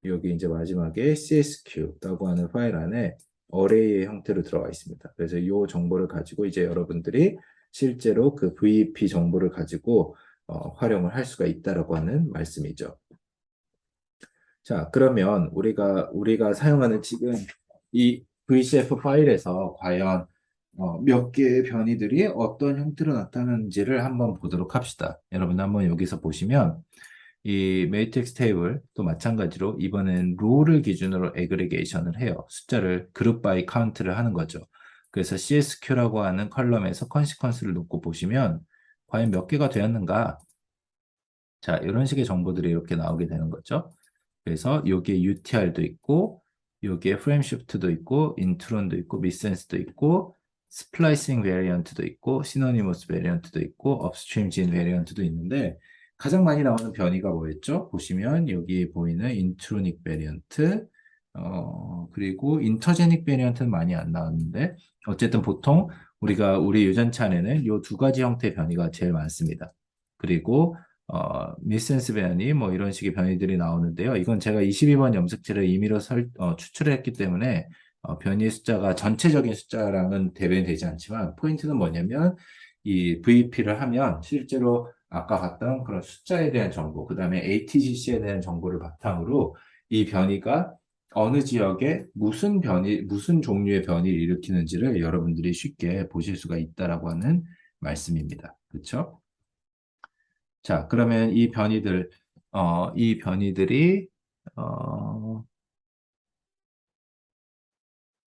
여기 이제 마지막에 CSQ라고 하는 파일 안에 어레이의 형태로 들어가 있습니다. 그래서 이 정보를 가지고 이제 여러분들이 실제로 그 VP 정보를 가지고 활용을 할 수가 있다라고 하는 말씀이죠. 자, 그러면 우리가 사용하는 지금 이 VCF 파일에서 과연 몇 개의 변이들이 어떤 형태로 나타나는지를 한번 보도록 합시다. 여러분 한번 여기서 보시면 이 매트릭스 테이블 또 마찬가지로 이번엔 롤을 기준으로 애그리게이션을 해요. 숫자를 그룹 바이 카운트를 하는 거죠. 그래서 CSQ라고 하는 컬럼에서 컨시퀀스를 놓고 보시면 과연 몇 개가 되었는가? 자, 이런 식의 정보들이 이렇게 나오게 되는 거죠. 그래서 여기에 UTR도 있고 여기에 프레임 시프트도 있고 인트론도 있고 미센스도 있고 스플라이싱 베리언트도 있고 시노니머스 베리언트도 있고 업스트림 진 베리언트도 있는데 가장 많이 나오는 변이가 뭐였죠? 보시면 여기 보이는 인트로닉 베리언트 그리고 인터제닉 베리언트는 많이 안 나왔는데 어쨌든 보통 우리 유전차 안에는 이 두 가지 형태의 변이가 제일 많습니다. 그리고 미센스 변이 뭐 이런 식의 변이들이 나오는데요. 이건 제가 22번 염색체를 임의로 추출을 했기 때문에 변이의 숫자가 전체적인 숫자랑은 대변이 되지 않지만 포인트는 뭐냐면 이 VP를 하면 실제로 아까 봤던 그런 숫자에 대한 정보, 그 다음에 ATGC에 대한 정보를 바탕으로 이 변이가 어느 지역에 무슨 종류의 변이를 일으키는지를 여러분들이 쉽게 보실 수가 있다라고 하는 말씀입니다. 그렇죠? 자, 그러면 이 변이들이, 어,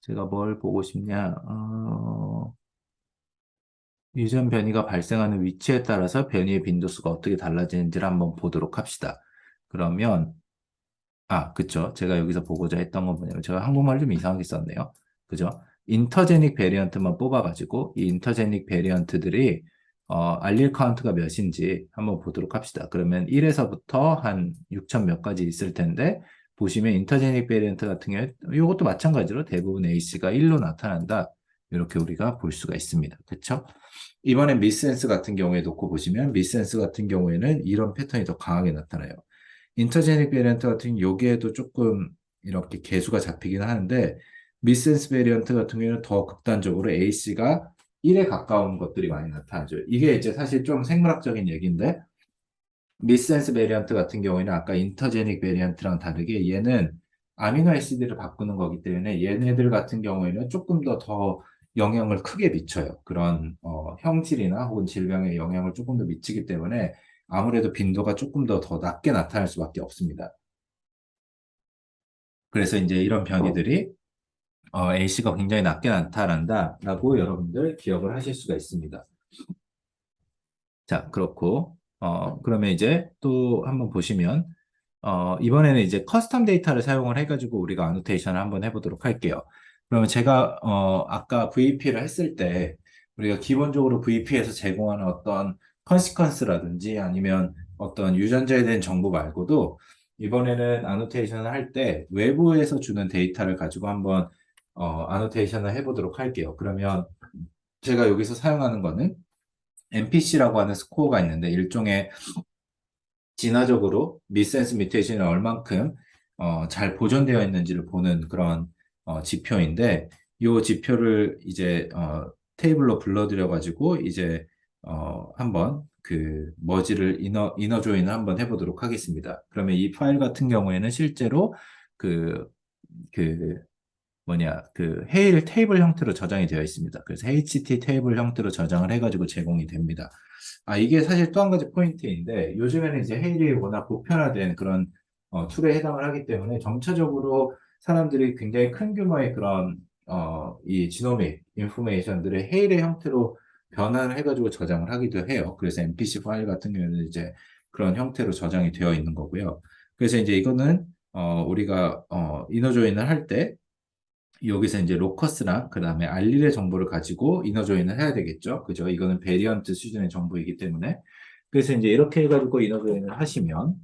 제가 뭘 보고 싶냐, 유전 변이가 발생하는 위치에 따라서 변이의 빈도수가 어떻게 달라지는지를 한번 보도록 합시다. 그러면, 그쵸. 제가 여기서 보고자 했던 건 뭐냐면, 제가 한국말 좀 이상하게 썼네요. 그죠? 인터제닉 베리언트만 뽑아가지고, 이 인터제닉 베리언트들이, 알릴 카운트가 몇인지 한번 보도록 합시다. 그러면 1에서부터 한 6천 몇 가지 있을 텐데, 보시면 인터제닉 베리언트 같은 경우에, 이것도 마찬가지로 대부분 A씨가 1로 나타난다. 이렇게 우리가 볼 수가 있습니다. 그쵸? 이번에 미스센스 같은 경우에 놓고 보시면, 미스센스 같은 경우에는 이런 패턴이 더 강하게 나타나요. 인터제닉 베리언트 같은 경우 여기에도 조금 이렇게 개수가 잡히긴 하는데 미센스 베리언트 같은 경우는 더 극단적으로 AC가 1에 가까운 것들이 많이 나타나죠. 이게 이제 사실 좀 생물학적인 얘기인데 미센스 베리언트 같은 경우에는 아까 인터제닉 베리언트랑 다르게 얘는 아미노 애시드를 바꾸는 거기 때문에 얘네들 같은 경우에는 조금 더 영향을 크게 미쳐요. 그런 형질이나 혹은 질병에 영향을 조금 더 미치기 때문에 아무래도 빈도가 조금 더 낮게 나타날 수밖에 없습니다. 그래서 이제 이런 변이들이 A씨가 굉장히 낮게 나타난다라고 여러분들 기억을 하실 수가 있습니다. 자, 그렇고 그러면 이제 또 한번 보시면 이번에는 이제 커스텀 데이터를 사용을 해가지고 우리가 아노테이션을 한번 해보도록 할게요. 그러면 제가 아까 VP를 했을 때 우리가 기본적으로 VP에서 제공하는 어떤 컨시퀀스라든지 아니면 어떤 유전자에 대한 정보 말고도 이번에는 아노테이션을 할 때 외부에서 주는 데이터를 가지고 한번 아노테이션을 해보도록 할게요. 그러면 제가 여기서 사용하는 거는 MPC라고 하는 스코어가 있는데 일종의 진화적으로 미센스 뮤테이션이 얼만큼 잘 보존되어 있는지를 보는 그런 지표인데 이 지표를 이제 테이블로 불러들여 가지고 이제 한번 그 머지를 이너 조인을 한번 해보도록 하겠습니다. 그러면 이 파일 같은 경우에는 실제로 그 그 그 헤일 테이블 형태로 저장이 되어 있습니다. 그래서 HT 테이블 형태로 저장을 해가지고 제공이 됩니다. 이게 사실 또 한 가지 포인트인데 요즘에는 이제 헤일이 워낙 보편화된 그런 툴에 해당을 하기 때문에 점차적으로 사람들이 굉장히 큰 규모의 그런 이 지노믹 인포메이션들을 헤일의 형태로 변환을 해가지고 저장을 하기도 해요. 그래서 MPC 파일 같은 경우는 이제 그런 형태로 저장이 되어 있는 거고요. 그래서 이제 이거는 우리가 이너 조인을 할때 여기서 이제 로커스랑 그 다음에 알릴의 정보를 가지고 이너 조인을 해야 되겠죠. 그죠? 이거는 베리언트 수준의 정보이기 때문에. 그래서 이제 이렇게 해가지고 이너 조인을 하시면,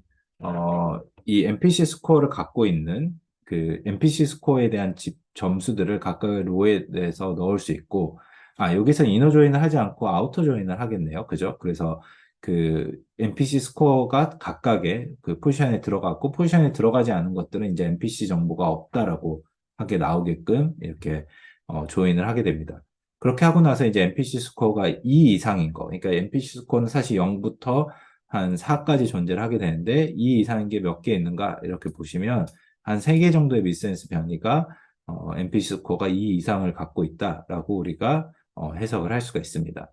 이 MPC 스코어를 갖고 있는 그 MPC 스코어에 대한 점수들을 각각의 로에 대해서 넣을 수 있고, 여기서 이너 조인을 하지 않고 아우터 조인을 하겠네요. 그죠? 그래서 그 MPC 스코어가 각각의 그 포지션에 들어갔고, 포지션에 들어가지 않은 것들은 이제 MPC 정보가 없다라고 하게 나오게끔 이렇게 조인을 하게 됩니다. 그렇게 하고 나서 이제 NPC 스코어가 2 이상인 거. 그러니까 NPC 스코어는 사실 0부터 한 4까지 존재를 하게 되는데 2 이상인 게 몇 개 있는가 이렇게 보시면 한 3개 정도의 미스센스 변이가 NPC 스코어가 2 이상을 갖고 있다라고 우리가 해석을 할 수가 있습니다.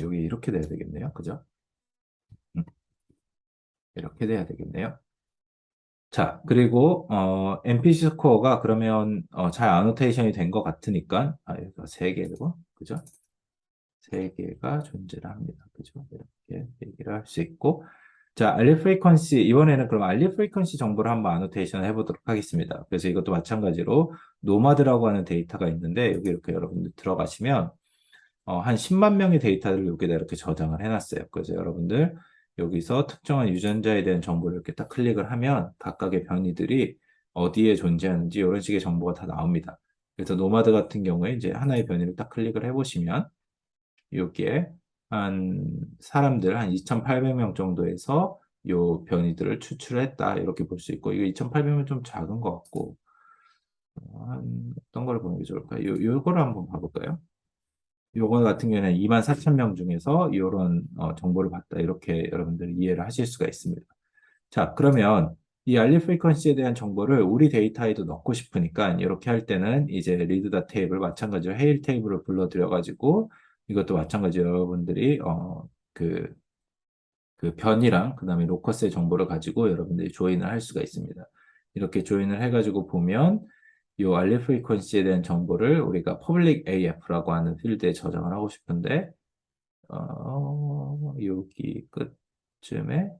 여기 이렇게 돼야 되겠네요. 그죠? 음, 이렇게 돼야 되겠네요. 자, 그리고 NPC 스코어가 그러면 잘 아노테이션이 된 것 같으니까 여기가 세 개고, 그죠? 세 개가 존재를 합니다. 그죠? 이렇게 얘기를 할 수 있고, 자, 알리 프리퀀시 이번에는 그럼 알리 프리퀀시 정보를 한번 아노테이션 해보도록 하겠습니다. 그래서 이것도 마찬가지로 노마드라고 하는 데이터가 있는데 여기 이렇게 여러분들 들어가시면 한 10만 명의 데이터를 여기다 이렇게 저장을 해놨어요. 그래서 여러분들 여기서 특정한 유전자에 대한 정보를 이렇게 딱 클릭을 하면 각각의 변이들이 어디에 존재하는지 이런 식의 정보가 다 나옵니다. 그래서 노마드 같은 경우에 이제 하나의 변이를 딱 클릭을 해보시면 여기에 한 사람들 한 2,800명 정도에서 요 변이들을 추출했다 이렇게 볼 수 있고 이거 2,800명 좀 작은 것 같고 한 어떤 걸 보는 게 좋을까요? 요거를 한번 봐볼까요? 요거 같은 경우에는 24,000명 중에서 이런 정보를 봤다. 이렇게 여러분들이 이해를 하실 수가 있습니다. 자, 그러면 이 알리 프리퀀시에 대한 정보를 우리 데이터에도 넣고 싶으니까 이렇게 할 때는 이제 리드다 테이블 마찬가지로 헤일 테이블을 불러들여 가지고 이것도 마찬가지로 여러분들이 그 그 변이랑 그다음에 로커스의 정보를 가지고 여러분들이 조인을 할 수가 있습니다. 이렇게 조인을 해가지고 보면 이 알리 프리퀀시에 대한 정보를 우리가 public AF라고 하는 필드에 저장을 하고 싶은데 여기 끝쯤에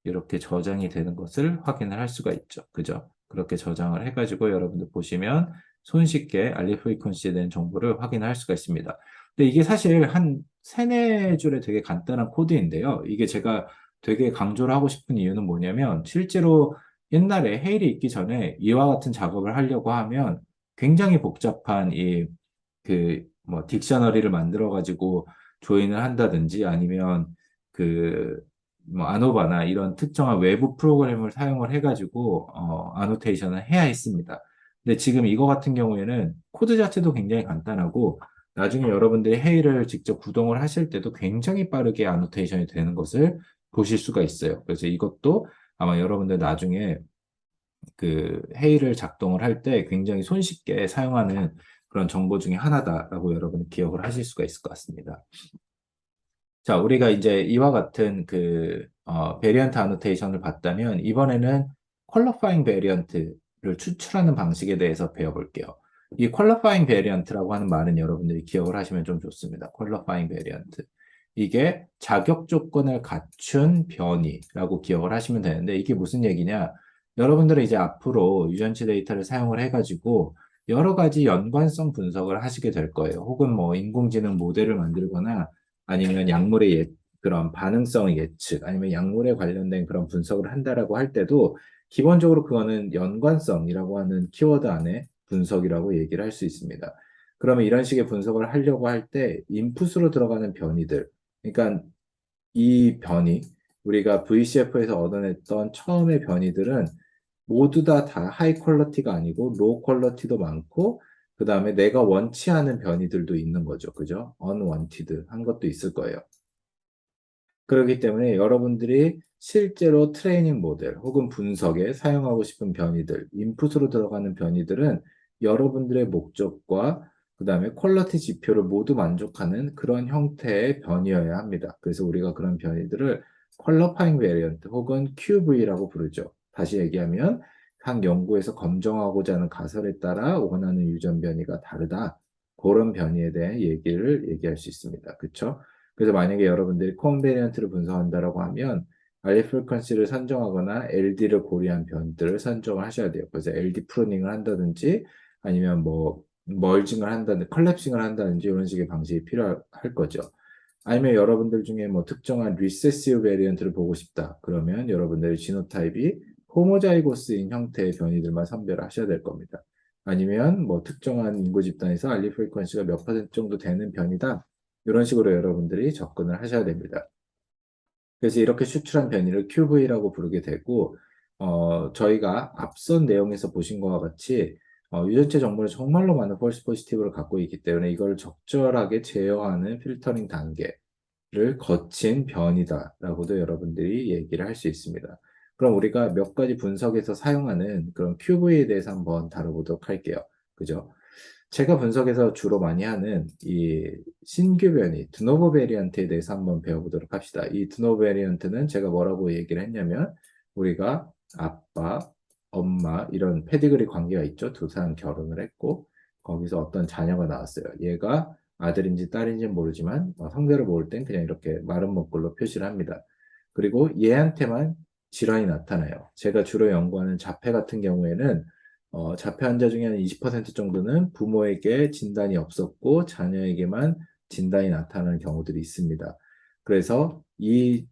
이렇게 저장이 되는 것을 확인을 할 수가 있죠. 그죠? 그렇게 저장을 해가지고 여러분들 보시면 손쉽게 알리 프리퀀시에 대한 정보를 확인할 수가 있습니다. 근데 이게 사실 한 세네 줄의 되게 간단한 코드인데요. 이게 제가 되게 강조를 하고 싶은 이유는 뭐냐면 실제로 옛날에 헤일이 있기 전에 이와 같은 작업을 하려고 하면 굉장히 복잡한 뭐 딕셔너리를 만들어 가지고 조인을 한다든지 아니면 뭐 아노바나 이런 특정한 외부 프로그램을 사용을 해가지고 아노테이션을 해야 했습니다. 근데 지금 이거 같은 경우에는 코드 자체도 굉장히 간단하고 나중에 여러분들이 헤이를 직접 구동을 하실 때도 굉장히 빠르게 아노테이션이 되는 것을 보실 수가 있어요. 그래서 이것도 아마 여러분들 나중에 그 헤이를 작동을 할 때 굉장히 손쉽게 사용하는 그런 정보 중에 하나다라고 여러분 기억을 하실 수가 있을 것 같습니다. 자, 우리가 이제 이와 같은 베리언트 아노테이션을 봤다면 이번에는 퀄러파잉 베리언트를 추출하는 방식에 대해서 배워볼게요. 이 퀄러파잉 베리언트라고 하는 말은 여러분들이 기억을 하시면 좀 좋습니다. 퀄러파잉 베리언트. 이게 자격 조건을 갖춘 변이라고 기억을 하시면 되는데 이게 무슨 얘기냐? 여러분들은 이제 앞으로 유전치 데이터를 사용을 해가지고 여러 가지 연관성 분석을 하시게 될 거예요. 혹은 뭐 인공지능 모델을 만들거나 아니면 그런 반응성 예측, 아니면 약물에 관련된 그런 분석을 한다라고 할 때도 기본적으로 그거는 연관성이라고 하는 키워드 안에 분석이라고 얘기를 할 수 있습니다. 그러면 이런 식의 분석을 하려고 할 때 인풋으로 들어가는 변이들, 그러니까 이 변이, 우리가 VCF에서 얻어냈던 처음의 변이들은 모두 다 하이 퀄러티가 아니고 로우 퀄러티도 많고 그 다음에 내가 원치 않은 변이들도 있는 거죠. 그죠? unwanted 한 것도 있을 거예요. 그렇기 때문에 여러분들이 실제로 트레이닝 모델 혹은 분석에 사용하고 싶은 변이들, 인풋으로 들어가는 변이들은 여러분들의 목적과 그 다음에 퀄러티 지표를 모두 만족하는 그런 형태의 변이여야 합니다. 그래서 우리가 그런 변이들을 퀄러파잉 베리언트 혹은 QV라고 부르죠. 다시 얘기하면 각 연구에서 검증하고자 하는 가설에 따라 원하는 유전 변이가 다르다. 그런 변이에 대해 얘기할 수 있습니다. 그렇죠? 그래서 만약에 여러분들이 코베리언트를 분석한다라고 하면 알리 프리퀀시를 선정하거나 LD를 고려한 변들을 선정을 하셔야 돼요. 그래서 LD 프루닝을 한다든지 아니면 뭐 멀징을 한다든지 컬랩싱을 한다든지 이런 식의 방식이 필요할 거죠. 아니면 여러분들 중에 뭐 특정한 리세시브 베리언트를 보고 싶다. 그러면 여러분들의 지노타입이 호모자이고스인 형태의 변이들만 선별을 하셔야 될 겁니다. 아니면 뭐 특정한 인구 집단에서 알리 프리퀀시가 몇 퍼센트 정도 되는 변이다. 이런 식으로 여러분들이 접근을 하셔야 됩니다. 그래서 이렇게 추출한 변이를 QV라고 부르게 되고, 저희가 앞선 내용에서 보신 것과 같이 유전체 정보는 정말로 많은 폴스 포지티브를 갖고 있기 때문에 이걸 적절하게 제어하는 필터링 단계를 거친 변이다라고도 여러분들이 얘기를 할 수 있습니다. 그럼 우리가 몇 가지 분석에서 사용하는 그런 QV에 대해서 한번 다뤄보도록 할게요. 그죠? 제가 분석에서 주로 많이 하는 이 신규 변이, 드노버 베리언트에 대해서 한번 배워보도록 합시다. 이 드노버 베리언트는 제가 뭐라고 얘기를 했냐면, 우리가 아빠, 엄마, 이런 페디그리 관계가 있죠. 두 사람 결혼을 했고, 거기서 어떤 자녀가 나왔어요. 얘가 아들인지 딸인지는 모르지만, 성별을 모를 땐 그냥 이렇게 마른 목걸로 표시를 합니다. 그리고 얘한테만 질환이 나타나요. 제가 주로 연구하는 자폐 같은 경우에는 자폐 환자 중에 한 20% 정도는 부모에게 진단이 없었고 자녀에게만 진단이 나타나는 경우들이 있습니다. 그래서 이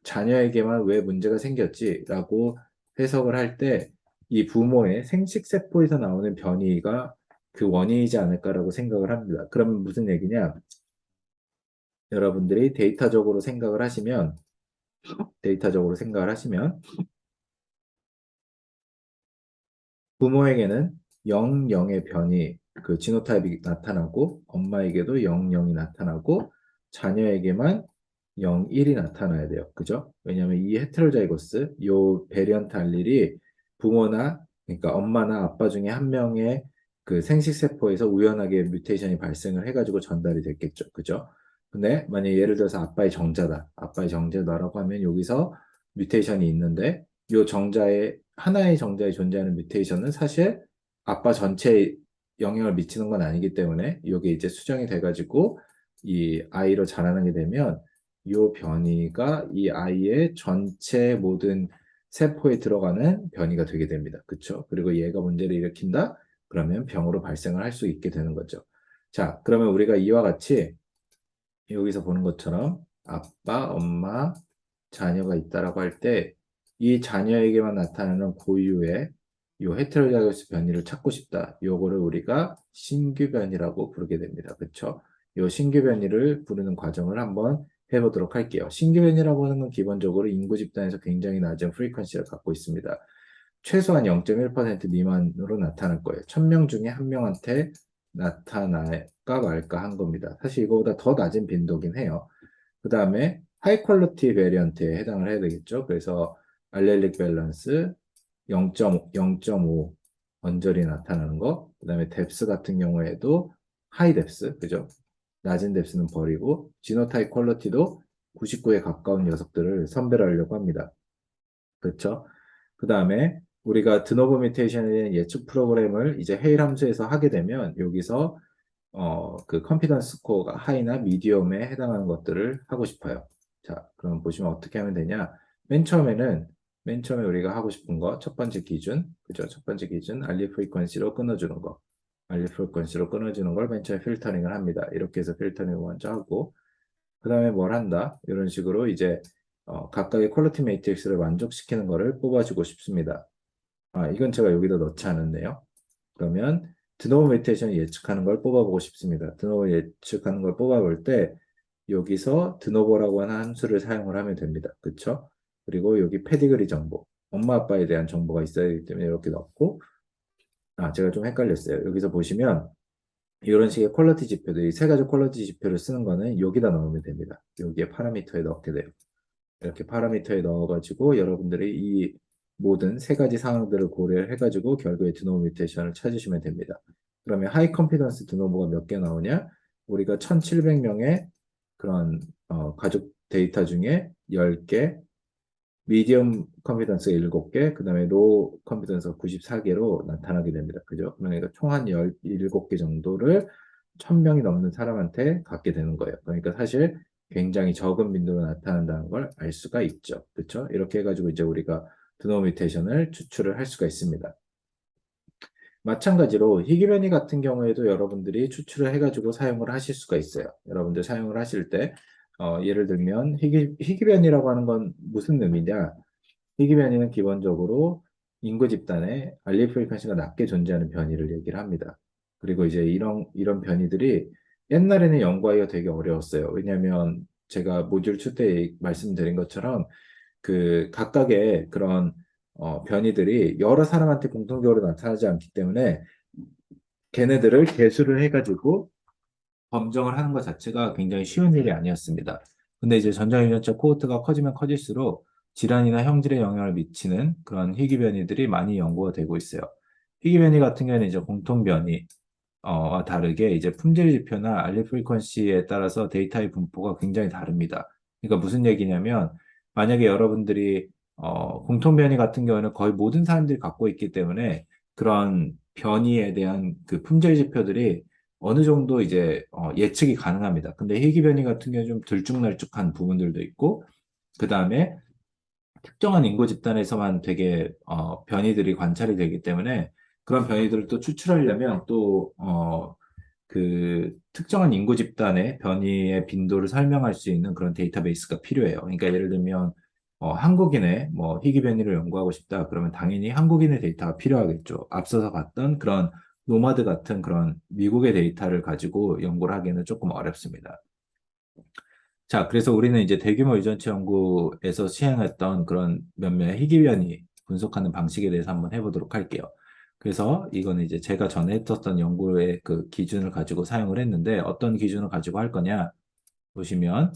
자녀에게만 왜 문제가 생겼지라고 해석을 할 때 이 부모의 생식세포에서 나오는 변이가 그 원인이지 않을까라고 생각을 합니다. 그러면 무슨 얘기냐? 여러분들이 데이터적으로 생각을 하시면 부모에게는 00의 변이, 그 지노타입이 나타나고, 엄마에게도 00이 나타나고, 자녀에게만 01이 나타나야 돼요. 그죠? 왜냐하면 이 헤테로자이거스, 요 베리언트 알릴이 그러니까 엄마나 아빠 중에 한 명의 그 생식세포에서 우연하게 뮤테이션이 발생을 해가지고 전달이 됐겠죠. 그죠? 근데 만약에 예를 들어서 아빠의 정자다. 아빠의 정자다라고 하면 여기서 뮤테이션이 있는데 이 정자의 하나의 정자에 존재하는 뮤테이션은 사실 아빠 전체에 영향을 미치는 건 아니기 때문에 이게 이제 수정이 돼가지고 이 아이로 자라나게 되면 이 변이가 이 아이의 전체 모든 세포에 들어가는 변이가 되게 됩니다. 그렇죠? 그리고 얘가 문제를 일으킨다? 그러면 병으로 발생을 할 수 있게 되는 거죠. 자, 그러면 우리가 이와 같이 여기서 보는 것처럼 아빠, 엄마, 자녀가 있다라고 할 때 이 자녀에게만 나타나는 고유의 요 헤테로자이거스 변이를 찾고 싶다. 요거를 우리가 신규 변이라고 부르게 됩니다. 그렇죠? 요 신규 변이를 부르는 과정을 한번 해보도록 할게요. 신규 변이라고 하는 건 기본적으로 인구 집단에서 굉장히 낮은 프리퀀시를 갖고 있습니다. 최소한 0.1% 미만으로 나타날 거예요. 1000명 중에 한 명한테 나타날까 말까 한 겁니다. 사실 이거보다 더 낮은 빈도긴 해요. 그 다음에 하이 퀄리티 베리언트에 해당을 해야 되겠죠. 그래서 알렐릭 밸런스 0.5 언저리 나타나는 거. 그 다음에 뎁스 같은 경우에도 하이 뎁스, 그죠? 낮은 뎁스는 버리고 지노타입 퀄리티도 99에 가까운 녀석들을 선별하려고 합니다. 그렇죠? 그 다음에 우리가 드노버 뮤테이션에 대한 예측 프로그램을 이제 헤일 함수에서 하게 되면 여기서 그 컨피던스 스코어가 하이나 미디엄에 해당하는 것들을 하고 싶어요. 자, 그럼 보시면 어떻게 하면 되냐? 맨 처음에 우리가 하고 싶은 거 첫 번째 기준, 그죠? 첫 번째 기준 알리 프리퀀시로 끊어주는 거. 알리 프리퀀시로 끊어주는 걸 맨 처음에 필터링을 합니다. 이렇게 해서 필터링을 먼저 하고 그 다음에 뭘 한다? 이런 식으로 이제 각각의 퀄리티 매트릭스를 만족시키는 거를 뽑아주고 싶습니다. 아, 이건 제가 여기다 넣지 않았네요. 그러면 드노버 뮤테이션 예측하는 걸 뽑아보고 싶습니다. 드노버 예측하는 걸 뽑아볼 때 여기서 드노버라고 하는 함수를 사용을 하면 됩니다. 그쵸? 그리고 여기 페디그리 정보, 엄마 아빠에 대한 정보가 있어야 되기 때문에 이렇게 넣고 아, 제가 좀 헷갈렸어요. 여기서 보시면 이런 식의 퀄리티 지표들이 세 가지 퀄리티 지표를 쓰는 거는 여기다 넣으면 됩니다. 여기에 파라미터에 넣게 돼요. 이렇게 파라미터에 넣어가지고 여러분들이 이 모든 세 가지 상황들을 고려를 해가지고 결국에 드노버 뮤테이션을 찾으시면 됩니다. 그러면 하이 컨피던스 드노버가 몇 개 나오냐? 우리가 1700명의 그런 가족 데이터 중에 10개, 미디엄 컨피던스가 7개, 그 다음에 로우 컨피던스가 94개로 나타나게 됩니다. 그죠? 그러니까 총 한 17개 정도를 1000명이 넘는 사람한테 갖게 되는 거예요. 그러니까 사실 굉장히 적은 빈도로 나타난다는 걸 알 수가 있죠. 그렇죠? 이렇게 해가지고 이제 우리가 드노 뮤테이션을 추출을 할 수가 있습니다. 마찬가지로 희귀변이 같은 경우에도 여러분들이 추출을 해가지고 사용을 하실 수가 있어요. 여러분들 사용을 하실 때 예를 들면 희귀변이라고 하는 건 무슨 의미냐? 희귀변이는 기본적으로 인구 집단에 알리 프리퀀시가 낮게 존재하는 변이를 얘기를 합니다. 그리고 이제 이런 변이들이 옛날에는 연구하기가 되게 어려웠어요. 왜냐하면 제가 모듈 2때 말씀드린 것처럼 그 각각의 그런 변이들이 여러 사람한테 공통적으로 나타나지 않기 때문에 걔네들을 개수를 해가지고 검정을 하는 것 자체가 굉장히 쉬운 일이 아니었습니다. 근데 이제 전자유전자 코호트가 커지면 커질수록 질환이나 형질에 영향을 미치는 그런 희귀변이들이 많이 연구가 되고 있어요. 희귀변이 같은 경우는 이제 공통변이 와 다르게 이제 품질 지표나 알리 프리퀀시에 따라서 데이터의 분포가 굉장히 다릅니다. 그러니까 무슨 얘기냐면 만약에 여러분들이 공통 변이 같은 경우는 거의 모든 사람들이 갖고 있기 때문에 그런 변이에 대한 그 품질 지표들이 어느 정도 이제 예측이 가능합니다. 근데 희귀 변이 같은 경우는 좀 들쭉날쭉한 부분들도 있고 그 다음에 특정한 인구 집단에서만 되게 변이들이 관찰이 되기 때문에 그런 변이들을 또 추출하려면 또 그 특정한 인구 집단의 변이의 빈도를 설명할 수 있는 그런 데이터베이스가 필요해요. 그러니까 예를 들면 한국인의 뭐 희귀 변이를 연구하고 싶다. 그러면 당연히 한국인의 데이터가 필요하겠죠. 앞서서 봤던 그런 노마드 같은 그런 미국의 데이터를 가지고 연구를 하기는 조금 어렵습니다. 자, 그래서 우리는 이제 대규모 유전체 연구에서 시행했던 그런 몇몇 희귀변이 분석하는 방식에 대해서 한번 해보도록 할게요. 그래서 이거는 이제 제가 전에 했었던 연구의 그 기준을 가지고 사용을 했는데 어떤 기준을 가지고 할 거냐 보시면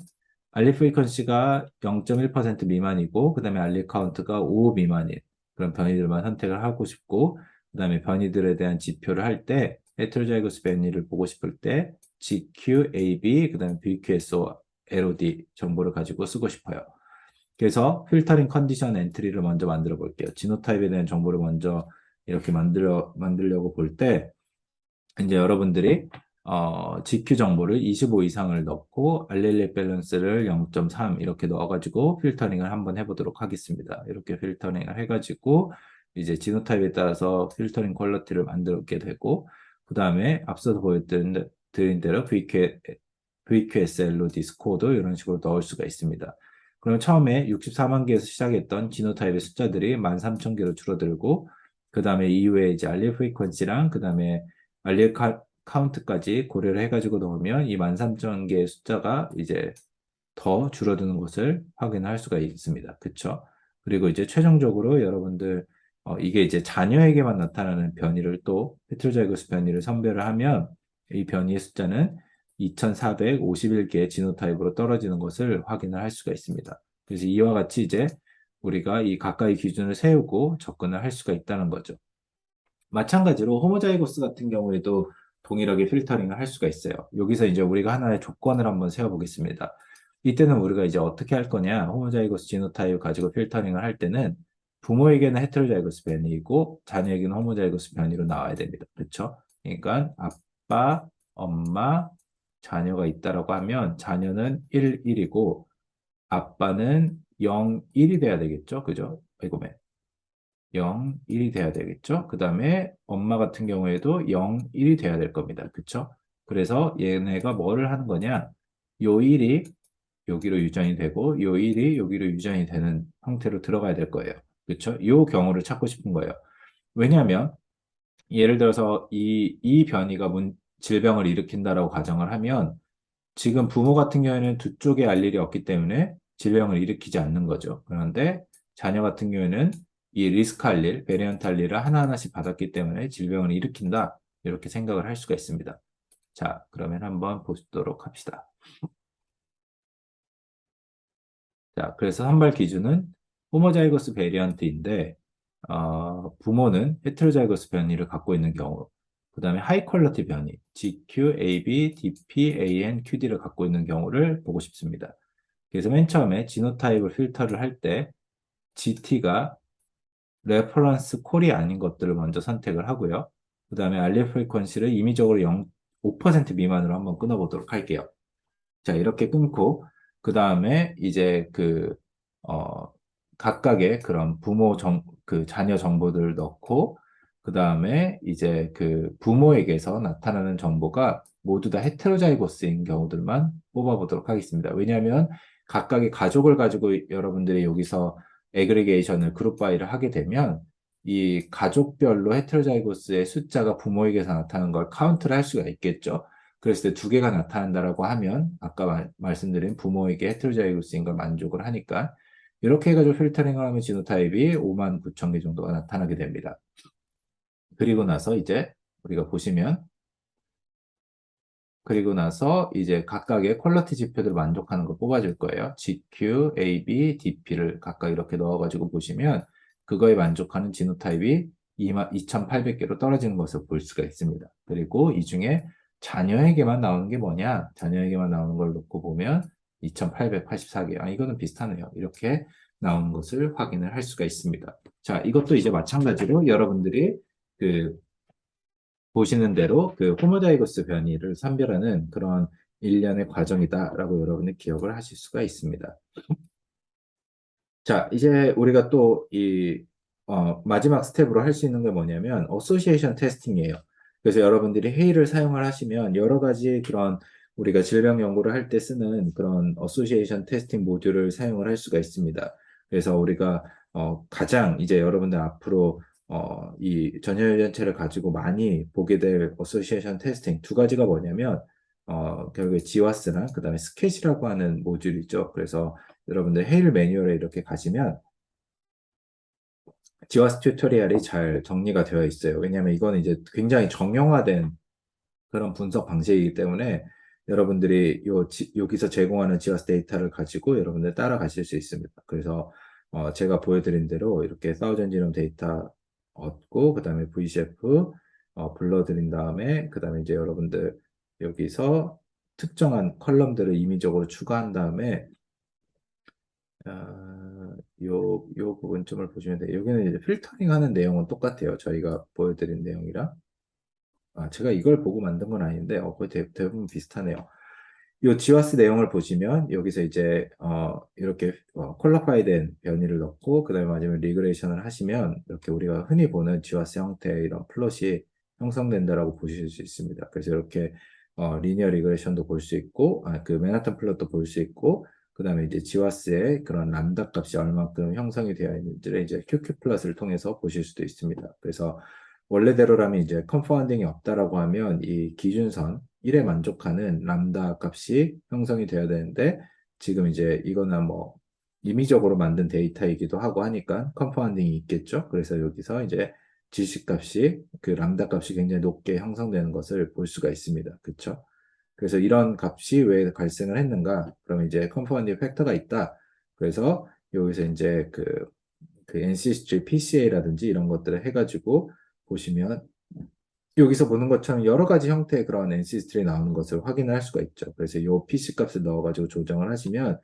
알리 프리퀀시가 0.1% 미만이고 그다음에 알리 카운트가 5 미만인 그런 변이들만 선택을 하고 싶고 그다음에 변이들에 대한 지표를 할 때 헤테로자이거스 변이를 보고 싶을 때 GQAB, 그 다음에 BQSO, LOD 정보를 가지고 쓰고 싶어요. 그래서 필터링 컨디션 엔트리를 먼저 만들어 볼게요. 지노타입에 대한 정보를 먼저 이렇게 만들려고 볼 때, 이제 여러분들이 GQ 정보를 25 이상을 넣고 알렐리 밸런스를 0.3 이렇게 넣어가지고 필터링을 한번 해보도록 하겠습니다. 이렇게 필터링을 해가지고 이제 지노타입에 따라서 필터링 퀄리티를 만들게 되고 그 다음에 앞서서 보여드린 대로 VQSL로 디스코드 이런 식으로 넣을 수가 있습니다. 그럼 처음에 64만 개에서 시작했던 지노타입의 숫자들이 13,000개로 줄어들고 그 다음에 이후에 이제 알릴 프리퀀시랑 그 다음에 알릴 카운트까지 고려를 해가지고 넣으면 이 13,000개의 숫자가 이제 더 줄어드는 것을 확인할 수가 있습니다. 그쵸? 그리고 이제 최종적으로 여러분들 이게 이제 자녀에게만 나타나는 변이를 또 헤테로자이거스 변이를 선별을 하면 이 변이의 숫자는 2,451개의 지노타입으로 떨어지는 것을 확인을 할 수가 있습니다. 그래서 이와 같이 이제 우리가 이 가까이 기준을 세우고 접근을 할 수가 있다는 거죠. 마찬가지로 호모자이고스 같은 경우에도 동일하게 필터링을 할 수가 있어요. 여기서 이제 우리가 하나의 조건을 한번 세워보겠습니다. 이때는 우리가 이제 어떻게 할 거냐, 호모자이고스 지노타입 가지고 필터링을 할 때는 부모에게는 헤테로자이고스 변이이고 자녀에게는 호모자이고스 변이로 나와야 됩니다. 그렇죠? 그러니까 아빠, 엄마, 자녀가 있다라고 하면 자녀는 1, 1이고 아빠는 0, 1이 돼야 되겠죠? 그죠? 아이고, 0, 1이 돼야 되겠죠? 그 다음에 엄마 같은 경우에도 0, 1이 돼야 될 겁니다. 그쵸? 그래서 얘네가 뭐를 하는 거냐? 요 1이 여기로 유전이 되고 요 1이 여기로 유전이 되는 형태로 들어가야 될 거예요. 그쵸? 요 경우를 찾고 싶은 거예요. 왜냐하면 예를 들어서 이 변이가 질병을 일으킨다라고 가정을 하면 지금 부모 같은 경우에는 두 쪽에 알릴이 없기 때문에 질병을 일으키지 않는 거죠. 그런데 자녀 같은 경우에는 이 리스크 알릴, 베리언트 알릴을 하나하나씩 받았기 때문에 질병을 일으킨다. 이렇게 생각을 할 수가 있습니다. 자, 그러면 한번 보도록 합시다. 자, 그래서 선발 기준은 호모자이거스 베리언트인데 부모는 헤테로자이거스 변이를 갖고 있는 경우, 그 다음에 하이 퀄리티 변이, GQ, AB, DP, AN, QD를 갖고 있는 경우를 보고 싶습니다. 그래서 맨 처음에 지노타입을 필터를 할 때 GT가 레퍼런스 콜이 아닌 것들을 먼저 선택을 하고요. 그 다음에 알릴 프리퀀시를 임의적으로 5% 미만으로 한번 끊어보도록 할게요. 자, 이렇게 끊고, 그 다음에 이제 각각의 그런 자녀 정보들을 넣고, 그 다음에 이제 그 부모에게서 나타나는 정보가 모두 다 헤테로자이고스인 경우들만 뽑아보도록 하겠습니다. 왜냐하면 각각의 가족을 가지고 여러분들이 여기서 애그리게이션을 그룹 바이를 하게 되면 이 가족별로 헤테로자이고스의 숫자가 부모에게서 나타나는 걸 카운트를 할 수가 있겠죠. 그랬을 때 두 개가 나타난다라고 하면 아까 말씀드린 부모에게 헤테로자이고스인 걸 만족을 하니까 이렇게 해가지고 필터링을 하면 지노타입이 5만 9천 개 정도가 나타나게 됩니다. 그리고 나서 이제 우리가 보시면 그리고 나서 이제 각각의 퀄리티 지표들을 만족하는 걸 뽑아줄 거예요. GQ, AB, DP를 각각 이렇게 넣어가지고 보시면 그거에 만족하는 지노타입이 2,800개로 떨어지는 것을 볼 수가 있습니다. 그리고 이 중에 자녀에게만 나오는 게 뭐냐? 자녀에게만 나오는 걸 놓고 보면 2,884개. 아, 이거는 비슷하네요. 이렇게 나오는 것을 확인을 할 수가 있습니다. 자, 이것도 이제 마찬가지로 여러분들이 그 보시는 대로 그 호모자이고스 변이를 선별하는 그런 일련의 과정이다라고 여러분이 기억을 하실 수가 있습니다. 자, 이제 우리가 또 마지막 스텝으로 할 수 있는 게 뭐냐면 어소시에이션 테스팅이에요. 그래서 여러분들이 회의를 사용을 하시면 여러 가지 그런 우리가 질병 연구를 할 때 쓰는 그런 어소시에이션 테스팅 모듈을 사용을 할 수가 있습니다. 그래서 우리가 가장 이제 여러분들 앞으로 이 전염유전체를 가지고 많이 보게 될 어소시에이션 테스팅 두 가지가 뭐냐면 결국에 지와스랑 그다음에 스케치라고 하는 모듈이죠. 그래서 여러분들 헤일 매뉴얼에 이렇게 가시면 지와스 튜토리얼이 잘 정리가 되어 있어요. 왜냐하면 이거는 이제 굉장히 정형화된 그런 분석 방식이기 때문에 여러분들이 여기서 제공하는 지와스 데이터를 가지고 여러분들 따라가실 수 있습니다. 그래서 제가 보여드린 대로 이렇게 사우전 지놈 데이터 얻고 그 다음에 VCF 불러드린 다음에 그 다음에 이제 여러분들 여기서 특정한 컬럼들을 임의적으로 추가한 다음에 요 부분쯤을 보시면 돼요. 여기는 이제 필터링 하는 내용은 똑같아요. 저희가 보여드린 내용이랑. 제가 이걸 보고 만든 건 아닌데, 거의 대부분 비슷하네요. 요 지와스 내용을 보시면 여기서 이제 이렇게 퀄러파이된 변이를 넣고 그다음에 마지막에 리그레이션을 하시면 이렇게 우리가 흔히 보는 지와스 형태의 이런 플롯이 형성된다라고 보실 수 있습니다. 그래서 이렇게 리니어 리그레이션도 볼 수 있고 그 맨하탄 플롯도 볼 수 있고 그다음에 이제 지와스의 그런 람다 값이 얼마큼 형성이 되어 있는지를 이제 QQ 플롯을 통해서 보실 수도 있습니다. 그래서 원래대로라면 이제 컨파운딩이 없다라고 하면 이 기준선 1에 만족하는 람다 값이 형성이 돼야 되는데 지금 이제 이거는 뭐 임의적으로 만든 데이터이기도 하고 하니까 컨파운딩이 있겠죠. 그래서 여기서 이제 지식값이 그 람다 값이 굉장히 높게 형성되는 것을 볼 수가 있습니다. 그렇죠? 그래서 이런 값이 왜 발생을 했는가? 그러면 이제 컨파운딩 팩터가 있다. 그래서 여기서 이제 그 NC3 PCA라든지 이런 것들을 해가지고 보시면 여기서 보는 것처럼 여러 가지 형태의 그런 NC3이 나오는 것을 확인을 할 수가 있죠. 그래서 이 PC 값을 넣어가지고 조정을 하시면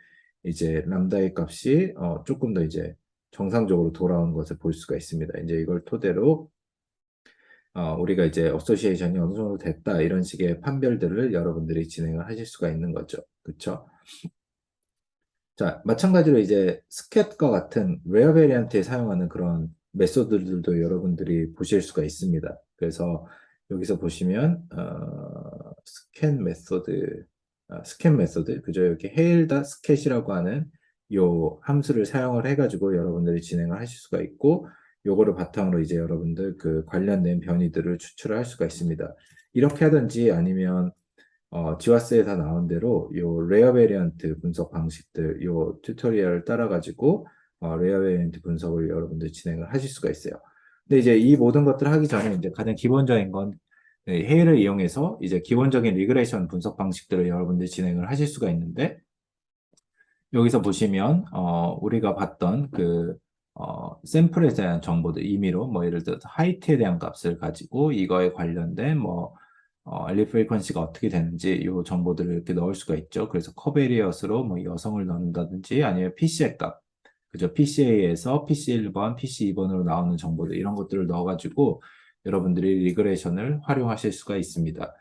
이제 람다의 값이 조금 더 이제 정상적으로 돌아오는 것을 볼 수가 있습니다. 이제 이걸 토대로 우리가 이제 어소시에이션이 어느 정도 됐다 이런 식의 판별들을 여러분들이 진행을 하실 수가 있는 거죠. 그렇죠? 자, 마찬가지로 이제 스캣과 같은 레어 베리언트에 사용하는 그런 메소드들도 여러분들이 보실 수가 있습니다. 그래서 여기서 보시면 스캔 메소드, 그죠? 여기 헤일다 스캣이라고 하는 요 함수를 사용을 해가지고 여러분들이 진행을 하실 수가 있고, 요거를 바탕으로 이제 여러분들 그 관련된 변이들을 추출을 할 수가 있습니다. 이렇게 하든지 아니면 지와스에서 나온 대로 요 레어 베리언트 분석 방식들 요 튜토리얼을 따라가지고 레어 베리언트 분석을 여러분들 진행을 하실 수가 있어요. 근데 이제 이 모든 것들을 하기 전에 이제 가장 기본적인 건 헤이를 이용해서 이제 기본적인 리그레이션 분석 방식들을 여러분들 진행을 하실 수가 있는데 여기서 보시면 우리가 봤던 샘플에 대한 정보들 임의로 뭐 예를 들어서 하이트에 대한 값을 가지고 이거에 관련된 뭐 알리 프리퀀시가 어떻게 되는지 이 정보들을 이렇게 넣을 수가 있죠. 그래서 커베리어스로 뭐 여성을 넣는다든지 아니면 PCA 값, 그죠? PCA에서 PC1번, PC2번으로 나오는 정보들 이런 것들을 넣어가지고 여러분들이 리그레이션을 활용하실 수가 있습니다.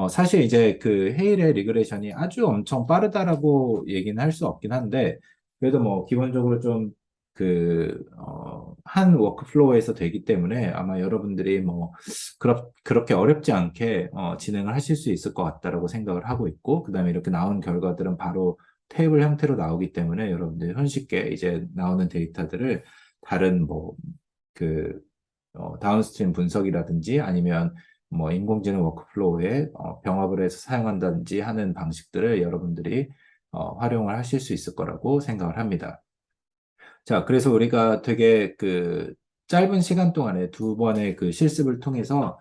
사실 이제 그 헤일의 리그레이션이 아주 엄청 빠르다라고 얘기는 할 수 없긴 한데, 그래도 뭐 기본적으로 좀 한 워크플로우에서 되기 때문에 아마 여러분들이 뭐, 그렇게 어렵지 않게 진행을 하실 수 있을 것 같다라고 생각을 하고 있고, 그 다음에 이렇게 나온 결과들은 바로 테이블 형태로 나오기 때문에 여러분들이 손쉽게 이제 나오는 데이터들을 다른 뭐, 그, 다운스트림 분석이라든지 아니면 뭐 인공지능 워크플로우에 병합을 해서 사용한다든지 하는 방식들을 여러분들이 활용을 하실 수 있을 거라고 생각을 합니다. 자, 그래서 우리가 되게 그 짧은 시간 동안에 두 번의 그 실습을 통해서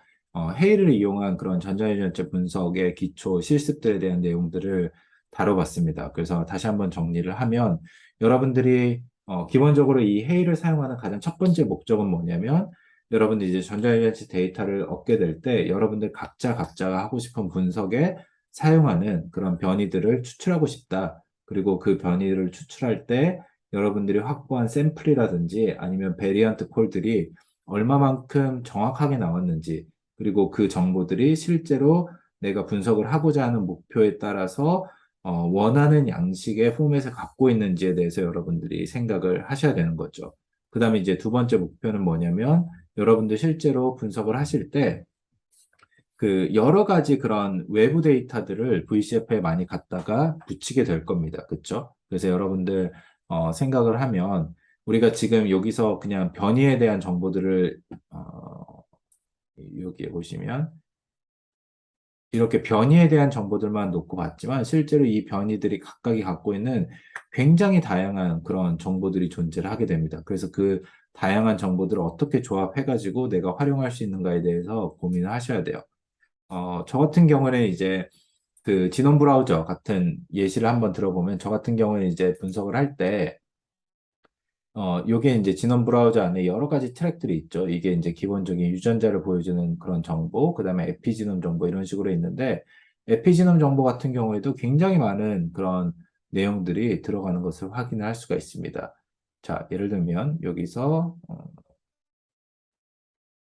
헤이를 이용한 그런 전자유전자 분석의 기초 실습들에 대한 내용들을 다뤄봤습니다. 그래서 다시 한번 정리를 하면 여러분들이 기본적으로 이 헤이를 사용하는 가장 첫 번째 목적은 뭐냐면 여러분들이 이제 전자유전자 데이터를 얻게 될 때 여러분들 각자가 하고 싶은 분석에 사용하는 그런 변이들을 추출하고 싶다. 그리고 그 변이를 추출할 때 여러분들이 확보한 샘플이라든지 아니면 베리언트 콜들이 얼마만큼 정확하게 나왔는지 그리고 그 정보들이 실제로 내가 분석을 하고자 하는 목표에 따라서 원하는 양식의 포맷을 갖고 있는지에 대해서 여러분들이 생각을 하셔야 되는 거죠. 그 다음에 이제 두 번째 목표는 뭐냐면 여러분들 실제로 분석을 하실 때 그 여러 가지 그런 외부 데이터들을 VCF에 많이 갖다가 붙이게 될 겁니다. 그렇죠? 그래서 여러분들 생각을 하면 우리가 지금 여기서 그냥 변이에 대한 정보들을 여기에 보시면 이렇게 변이에 대한 정보들만 놓고 봤지만 실제로 이 변이들이 각각이 갖고 있는 굉장히 다양한 그런 정보들이 존재를 하게 됩니다. 그래서 그 다양한 정보들을 어떻게 조합해가지고 내가 활용할 수 있는가에 대해서 고민을 하셔야 돼요. 저 같은 경우는 이제 그 지논 브라우저 같은 예시를 한번 들어보면 저 같은 경우는 이제 분석을 할 때, 요게 이제 지논 브라우저 안에 여러 가지 트랙들이 있죠. 이게 이제 기본적인 유전자를 보여주는 그런 정보, 그 다음에 에피지논 정보 이런 식으로 있는데, 에피지놈 정보 같은 경우에도 굉장히 많은 그런 내용들이 들어가는 것을 확인을 할 수가 있습니다. 자, 예를 들면 여기서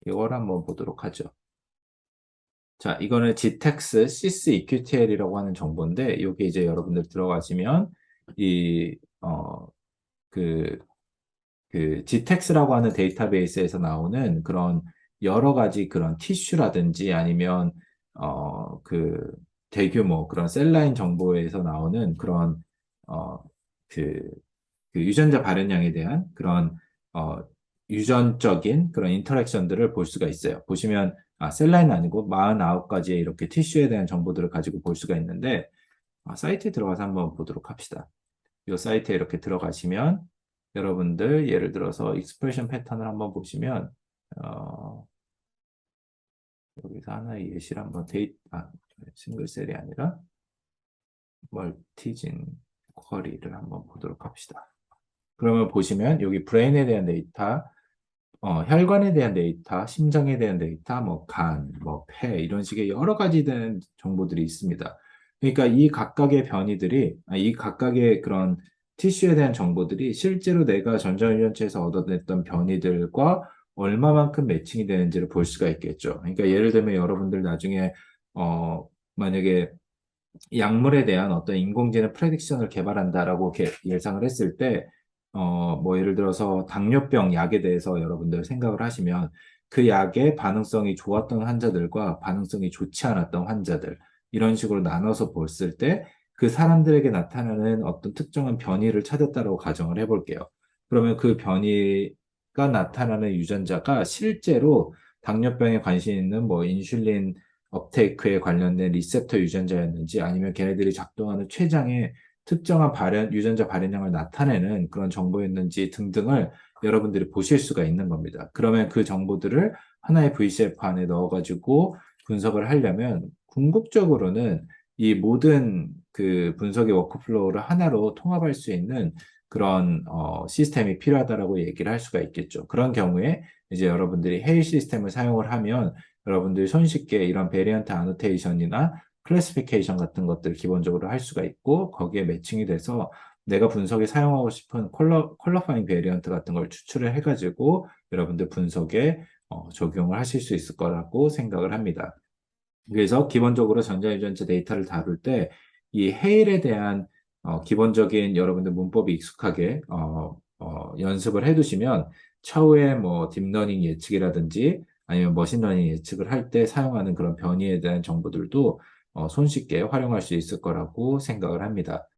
이걸 한번 보도록 하죠. 자, 이거는 GTEx sys-eqtl이라고 하는 정보인데, 여기 이제 여러분들 들어가시면, 이, 그, GTEx라고 하는 데이터베이스에서 나오는 그런 여러 가지 그런 티슈라든지 아니면, 그, 대규모 그런 셀라인 정보에서 나오는 그런, 어, 그, 그 유전자 발현량에 대한 그런 어, 유전적인 그런 인터랙션들을 볼 수가 있어요. 보시면 셀라인은 아니고 49가지의 이렇게 티슈에 대한 정보들을 가지고 볼 수가 있는데 사이트에 들어가서 한번 보도록 합시다. 이 사이트에 이렇게 들어가시면 여러분들 예를 들어서 익스프레션 패턴을 한번 보시면 어, 여기서 하나의 예시를 한번 싱글셀이 아니라 멀티진 쿼리를 한번 보도록 합시다. 그러면 보시면 여기 브레인에 대한 데이터, 혈관에 대한 데이터, 심장에 대한 데이터, 뭐 간, 뭐 폐 이런 식의 여러 가지 된 정보들이 있습니다. 그러니까 이 각각의 변이들이 이 각각의 그런 티슈에 대한 정보들이 실제로 내가 전자유전체에서 얻어냈던 변이들과 얼마만큼 매칭이 되는지를 볼 수가 있겠죠. 그러니까 예를 들면 여러분들 나중에 만약에 약물에 대한 어떤 인공지능 프레딕션을 개발한다라고 예상을 했을 때, 뭐 예를 들어서 당뇨병 약에 대해서 여러분들 생각을 하시면 그 약의 반응성이 좋았던 환자들과 반응성이 좋지 않았던 환자들, 이런 식으로 나눠서 봤을 때 그 사람들에게 나타나는 어떤 특정한 변이를 찾았다고 가정을 해볼게요. 그러면 그 변이가 나타나는 유전자가 실제로 당뇨병에 관심 있는 뭐 인슐린 업테이크에 관련된 리셉터 유전자였는지 아니면 걔네들이 작동하는 췌장의 특정한 유전자 발현량을 나타내는 그런 정보였는지 등등을 여러분들이 보실 수가 있는 겁니다. 그러면 그 정보들을 하나의 VCF 안에 넣어가지고 분석을 하려면 궁극적으로는 이 모든 그 분석의 워크플로우를 하나로 통합할 수 있는 그런 시스템이 필요하다라고 얘기를 할 수가 있겠죠. 그런 경우에 이제 여러분들이 헤이 시스템을 사용을 하면 여러분들이 손쉽게 이런 베리언트 아노테이션이나 클래시피케이션 같은 것들 기본적으로 할 수가 있고 거기에 매칭이 돼서 내가 분석에 사용하고 싶은 퀄러파잉 베리언트 같은 걸 추출을 해가지고 여러분들 분석에 적용을 하실 수 있을 거라고 생각을 합니다. 그래서 기본적으로 전자유전자 데이터를 다룰 때 이 해일에 대한 기본적인 여러분들 문법이 익숙하게 연습을 해두시면 차후에 뭐 딥러닝 예측이라든지 아니면 머신러닝 예측을 할 때 사용하는 그런 변이에 대한 정보들도 손쉽게 활용할 수 있을 거라고 생각을 합니다.